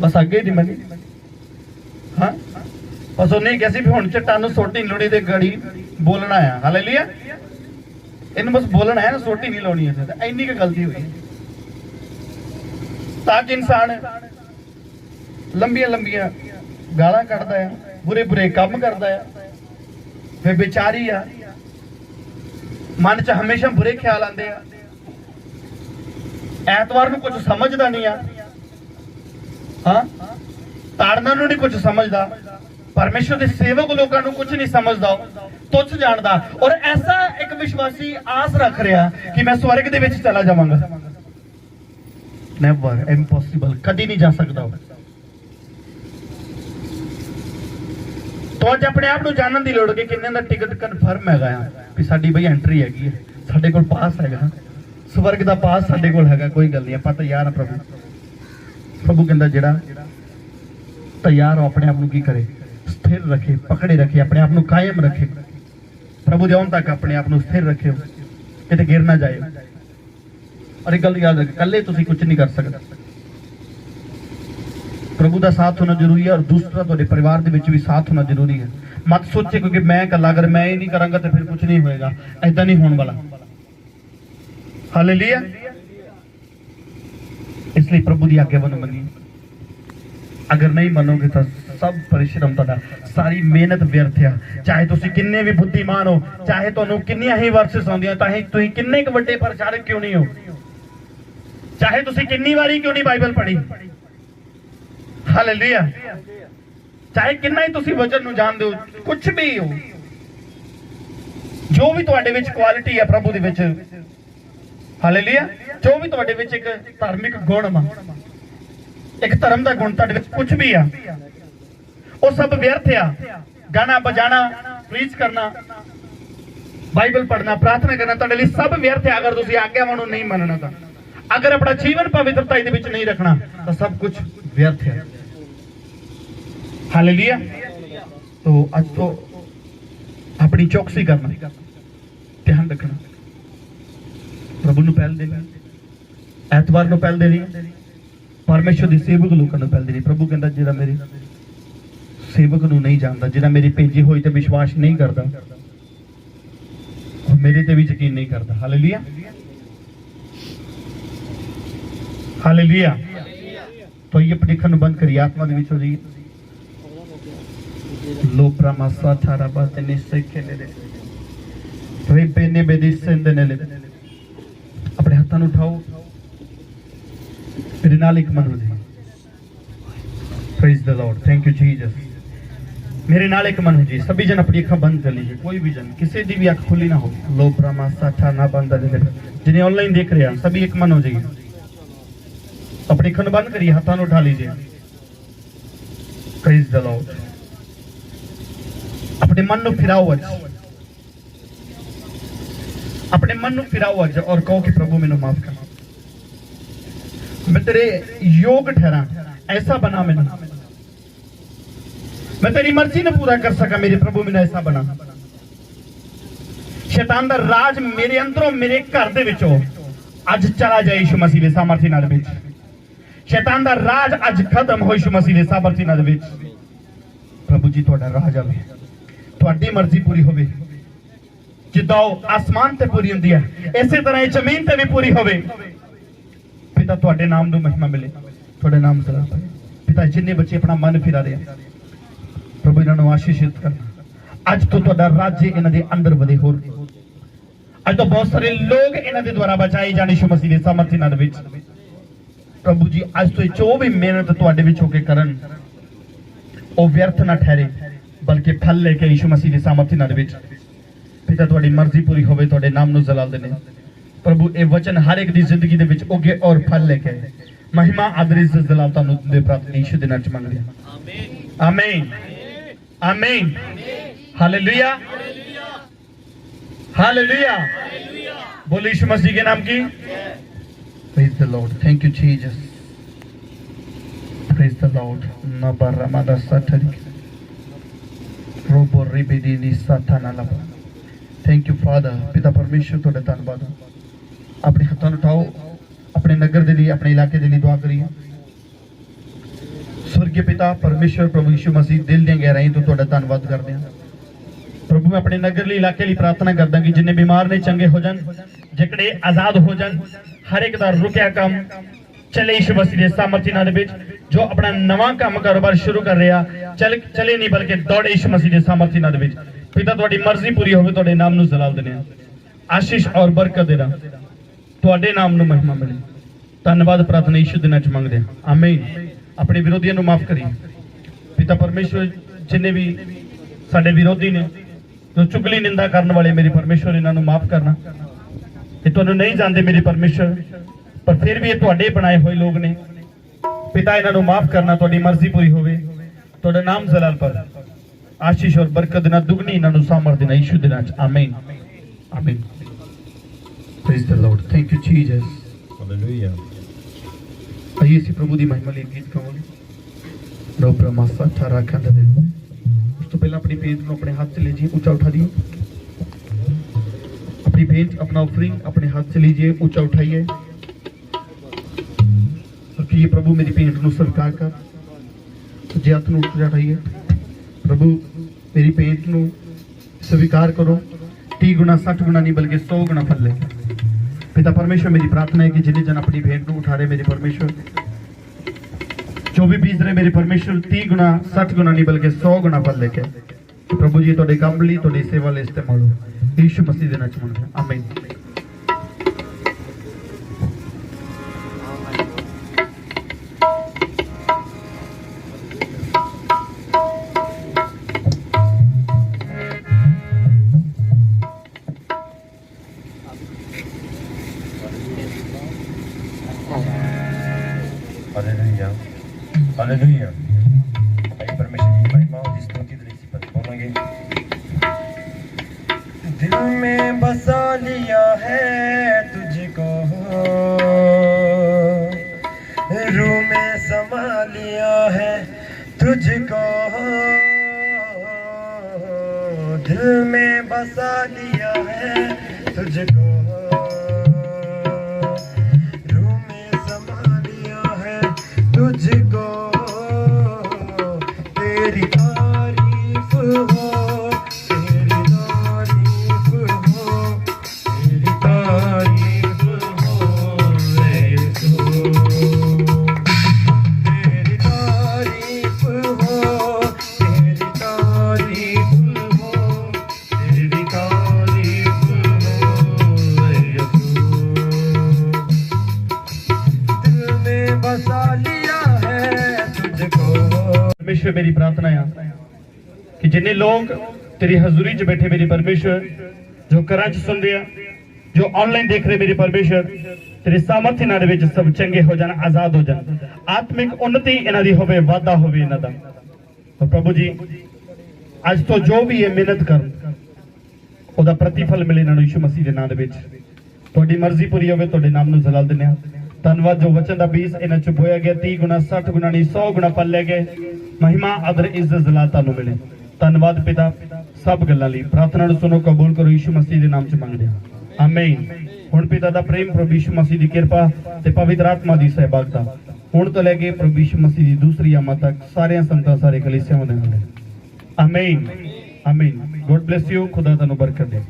बस आगे नहीं बनी। हाँ बस उन्हें कैसी भी हुण चट्टान सोटी लोड़ी ते गड़ी बोलना है। हालेलुया। इन बस बोलना है ना, सोटी नहीं लानी है। तो इन्नी की गलती हुई ताकि इंसान लंबिया लंबिया गालां कढ़दा है, बुरे बुरे काम करता है, फिर बेचारी आ मन च हमेशा बुरे ख्याल आते हैं। ऐतवार को कुछ समझदा नहीं आ, हाँ ताड़ना नहीं कुछ समझदा, परमेश्वर के सेवक लोगों को कुछ नहीं समझदा, तुच्छ जानदा, और ऐसा एक विश्वासी आस रख रहा कि मैं स्वर्ग दे विच चला जावांगा। नेवर, इम्पॉसिबल, कभी नहीं जा सकता। तो अज अपने आप को जानने की लोड़ कि किन्ने दा टिकट कन्फर्म है कि साडी बई एंट्री हैगी है, साडे कोल पास हैगा, स्वर्ग दा पास साडे कोल हैगा। कोई गल नहीं, आपां तैयार हां। प्रभु कहंदा जिहड़ा तैयार हो अपने आप को की करे, स्थिर रखे, पकड़े रखे, अपने आप को कायम रखे, प्रभु दे आउण तक अपने आप को स्थिर रखे, किते गिर ना जाए। और एक गल याद रखे, कल्ले तुसीं कुछ नहीं कर सकते, प्रभु का साथ होना जरूरी है, और दूसरा तुहाडे परिवार दे विच भी साथ होना जरूरी है। मत सोचे क्योंकि मैं कल्ला अगर मैं ही नहीं करांगा तो फिर कुछ नहीं होएगा, ऐसा नहीं होने वाला। हालेलुया। इसलिए प्रभु की आज्ञा मनिए, अगर नहीं मनोगे तो सब परिश्रम तुहाडा, सारी मेहनत व्यर्थ है। चाहे तुसीं किन्ने भी बुद्धिमान हो, चाहे तुहानूं किन्नियां ही वर्सेस आउंदियां, चाहे तुसीं किन्ने क वड्डे प्रचारक क्यों नहीं हो, चाहे तुसीं किन्नी वारी क्यों नहीं बाइबल पढ़ी। हालेलुया। चाहे किन्ना ही तुसीं वचन नूं जाणदे हो, कुछ भी हो, जो भी तुहाडे विच क्वालिटी है प्रभु दे विच, हालेलुया, जो भी तुहाडे विच एक धार्मिक गुण वा, एक धर्म दा गुण तुहाडे विच कुछ भी है, वो सब व्यर्थ है। गाना बजाना, प्रीच करना, बाइबल पढ़ना, प्रार्थना करना तुहाडे लई सब व्यर्थ है अगर तुसीं आज्ञावां नूं नहीं मनना। तां अगर अपना जीवन पवित्रता दे विच नहीं रखना तो सब कुछ व्यर्थ है। हालेलुया। तो आज तो अपनी चौकसी करना, ध्यान रखना, प्रभु नूं पहल देनी, ऐतवार नूं पहल देनी, परमेश्वर दी सेवक लोकां नूं पहल देनी। प्रभु कहंदा जिहड़ा मेरे सेवक नूं नहीं जानदा, जिहड़ा मेरी भेजी होई ते विश्वास नहीं करदा, और मेरे ते भी यकीन नहीं करदा। हालेलुया। हालेलुया। तो ये पढ़िखन बंद करिए, आत्मा दे विच हो जाइए। लो प्रमासा थारा बात ने सेखे ले रे बेने बेदी सेंदने ले, अपने हाथां नूं उठाओ, मेरे नाल एक मन हो जाए। Praise the Lord, thank you Jesus. मेरे नाल एक मन हो जाए। सभी जन अपनी अखा बंद कर लीजिए। कोई भी जन, किसी की भी अख खुली ना हो। लो ब्रह्मा साठा ना बंद जिन्हें ऑनलाइन देख रहे हैं सभी एक मन हो जाइए। अपनी अखा बंद करिए, हाथों उठा लीजिए। Praise the Lord. अपने मन को फिराओ अज, अपने मन को फिराओ अज और कहो कि प्रभु मैंने माफ कर। मैं तेरे योग ठहरा, ऐसा बना मैंने, मैं तेरी मर्जी ने पूरा कर सका। मेरे प्रभु मैंने ऐसा बना। शैतान दा राज मेरे अंदरों मेरे घर दे विचों अज चला जाए यीशु मसीह दे सामर्थी नाल विच। शैतान दा राज अज खत्म हो यीशु मसीह दे सामर्थी नाल विच। प्रभु जी तुहाडा राज आवे, तुहाडी मर्जी पूरी होवे। जिद्दां आसमान ते पूरी हुंदी है इसे तरह जमीन ते भी पूरी होवे। पिता तुहाडे नाम नूं महिमा मिले, तुहाडे नाम सलाम पाए। पिता जिन्ने बच्चे अपना मन फिरा रहे हैं प्रभु इन्होंने आशीषित करना। अज तो तुहाडा राज्य इन्हां दे अंदर वधे होर। अज तो बहुत सारे लोग इन्हां दे द्वारा बचाए जाने यीशु मसीह दे सामर्थी नाल विच। प्रभु जी अज तो जो भी मेहनत तुहाडे विच होके करन ओ व्यर्थ ना ठहरे, बल्कि फल लेके यीशु मसीह दे सामर्थी नाल विच। पिता तुहाडी मर्जी पूरी होवे, तुहाडे नाम नूं जलाल देने। प्रभु ए वचन हर एक दी जिंदगी दे विच उगे और फल लेके महिमा आदर इज्जत जलाल तुहानूं दे प्रार्थना यीशु दे नाम च मंगदे हां। आमीन, आमीन, हालेलुया, हालेलुया। बोलो यीशु मसीह के नाम की। Praise the Lord, thank you Jesus. Praise the Lord. नबरा मादा सटरी रोबो रिबेदी नी साथाना लबा। Thank you Father. पिता परमेश्वर तुहाडा धन्नवाद। अपने हाथों उठाओ, अपने नगर के लिए, अपने इलाके के लिए दुआ करिए। स्वर्गीय पिता परमेश्वर प्रभु यीशु मसीह दिल दी गहराई तो तुहाडा धन्नवाद करते हैं। प्रभु मैं अपने नगर लिए, इलाके लिए प्रार्थना करदा कि जिन्ने बीमार ने चंगे हो जान, जिकड़े आजाद हो जान, हर एक दा रुकिया काम चले यीशु मसीह दे सामर्थी नाल विच। जो अपना नवा काम कारोबार शुरू कर रहा चले नहीं बल्कि दौड़े यीशु मसीह दे सामर्थी नाल विच। पिता तुहाडी मर्जी पूरी होवे, तुहाडे नाम नूं जलाल देने आशीष और बरकत देना, तुहाडे नाम नूं महिमा मिले। धन्नवाद प्रार्थना यीशु दे नाम च मंगदे हां, आमीन। अपने विरोधियों को माफ करिए पिता परमेश्वर। जिन्हें भी साडे विरोधी ने, जो चुगली निंदा करने वाले, मेरे परमेश्वर इन्हों माफ करना। ये तुहानूं नहीं जानते मेरे परमेश्वर, पर फिर भी ये तुहाडे बनाए हुए लोग ने। पिता इन्हों माफ करना, तुहाडी मर्जी पूरी होवे, तुहाडा नाम जलाल पर आशीष और बरकत देना, दुगनी इन्हों सामर्थ देना यीशु दे नाम च आमीन, आमीन। Praise the Lord, thank you Jesus, hallelujah. आइए इसी प्रभु की महिमा लिए गीत गावांगे। लो ब्रह्मा साठा राखा दे। उस तो पहले अपनी भेंट को अपने हाथ से लीजिए, ऊंचा उठा दिए। अपनी भेंट, अपना ऑफरिंग अपने हाथ से लीजिए, ऊंचा उठाइए और कि ये प्रभु मेरी भेंट को स्वीकार कर। तो जे हाथ ऊंचा उठाइए, प्रभु मेरी भेंट को स्वीकार करो। 30 गुना 60 गुना नहीं बल्कि 100 गुना फल लेगा। पिता परमेश्वर मेरी प्रार्थना है कि जिन्हें जन अपनी भेंट को उठा रहे मेरे परमेश्वर, जो भी बीज रहे मेरे परमेश्वर, 30 गुना 60 गुना नहीं बल्कि 100 गुना फल लेके प्रभु जी तुहाडे काम लई, तुहाडी सेवा लई इस्तेमाल हो यीशु मसीह दे नाम च मंगदे हां, आमीन। Hallelujah, hallelujah. आइए परमेश्वर की महिमा और स्तुति के लिए इसी पद बोलेंगे। दिल में बसा लिया है तुझको, रूह में समा लिया है तुझको, दिल में बसा लिया है तुझको, तुझको। तेरी तारीफ हो, तेरी तारीफ हो, तेरी तारीफ हो यीशु। तेरी तारीफ हो, तेरी तारीफ हो, तेरी तारीफ हो यीशु। दिल में बसा लिया है तुझको। परमेश्वर मेरी प्रार्थना है कि जिन्ने लोग तेरी हजूरी च बैठे मेरी परमेश्वर, जो घरां च सुनते हैं, जो ऑनलाइन देख रहे मेरी परमेश्वर, तेरे सामर्थ्य नाल विच सब चंगे हो जान, आजाद हो जान, आत्मिक उन्नति इन्हां दी होवे, वाधा होवे इन्हां दा। तो प्रभु जी अज तो जो भी है मेहनत कर ਉਹਦਾ प्रतिफल मिले इन्हां नूं यीशु मसीह दे नाम दे विच। ਤੁਹਾਡੀ ਮਰਜ਼ੀ ਪੂਰੀ ਹੋਵੇ, ਤੁਹਾਡੇ ਨਾਮ ਨੂੰ ਜਲਾਲ ਦਿੰਦੇ ਹਾਂ। ਧੰਨਵਾਦ ਜੋ ਵਚਨ ਦਾ ਬੀਜ ਇਹਨਾਂ ਚ ਬੋਇਆ ਗਿਆ 30 ਗੁਣਾ 60 ਗੁਣਾ ਨਹੀਂ 100 ਗੁਣਾ ਫਲ ਲੈ ਗਏ। ਮਹਿਮਾ ਆਦਰ ਇੱਜ਼ਤ ਜਲਾਲ ਤੁਹਾਨੂੰ ਮਿਲੇ। ਧੰਨਵਾਦ ਪਿਤਾ ਸਭ ਗੱਲਾਂ ਲਈ। ਪ੍ਰਾਰਥਨਾ ਨੂੰ ਸੁਣੋ, ਕਬੂਲ ਕਰੋ, ਯੀਸ਼ੂ ਮਸੀਹ ਦੇ ਨਾਮ ਚ ਮੰਗਦੇ ਹਾਂ, ਆਮੀਨ। ਹੁਣ ਪਿਤਾ ਦਾ ਪ੍ਰੇਮ, ਪ੍ਰਭੂ ਯੀਸ਼ੂ ਮਸੀਹ ਦੀ ਕਿਰਪਾ ਤੇ ਪਵਿੱਤਰ ਆਤਮਾ ਦੀ ਸਹਿਬਾਗਤਾ ਹੁਣ ਤੋਂ ਲੈ ਕੇ ਪ੍ਰਭੂ ਯੀਸ਼ੂ ਮਸੀਹ ਦੀ ਦੂਸਰੀ ਆਮਦ ਤੱਕ ਸਾਰਿਆਂ ਸੰਤਾਂ ਸਾਰੇ ਕਲੀਸਿਆਵਾਂ ਦੇ ਨਾਲ। ਆਮੀਨ, ਆਮੀਨ। God bless you. ਖੁਦਾ ਤੁਹਾਨੂੰ ਬਰਕਤ ਦੇ।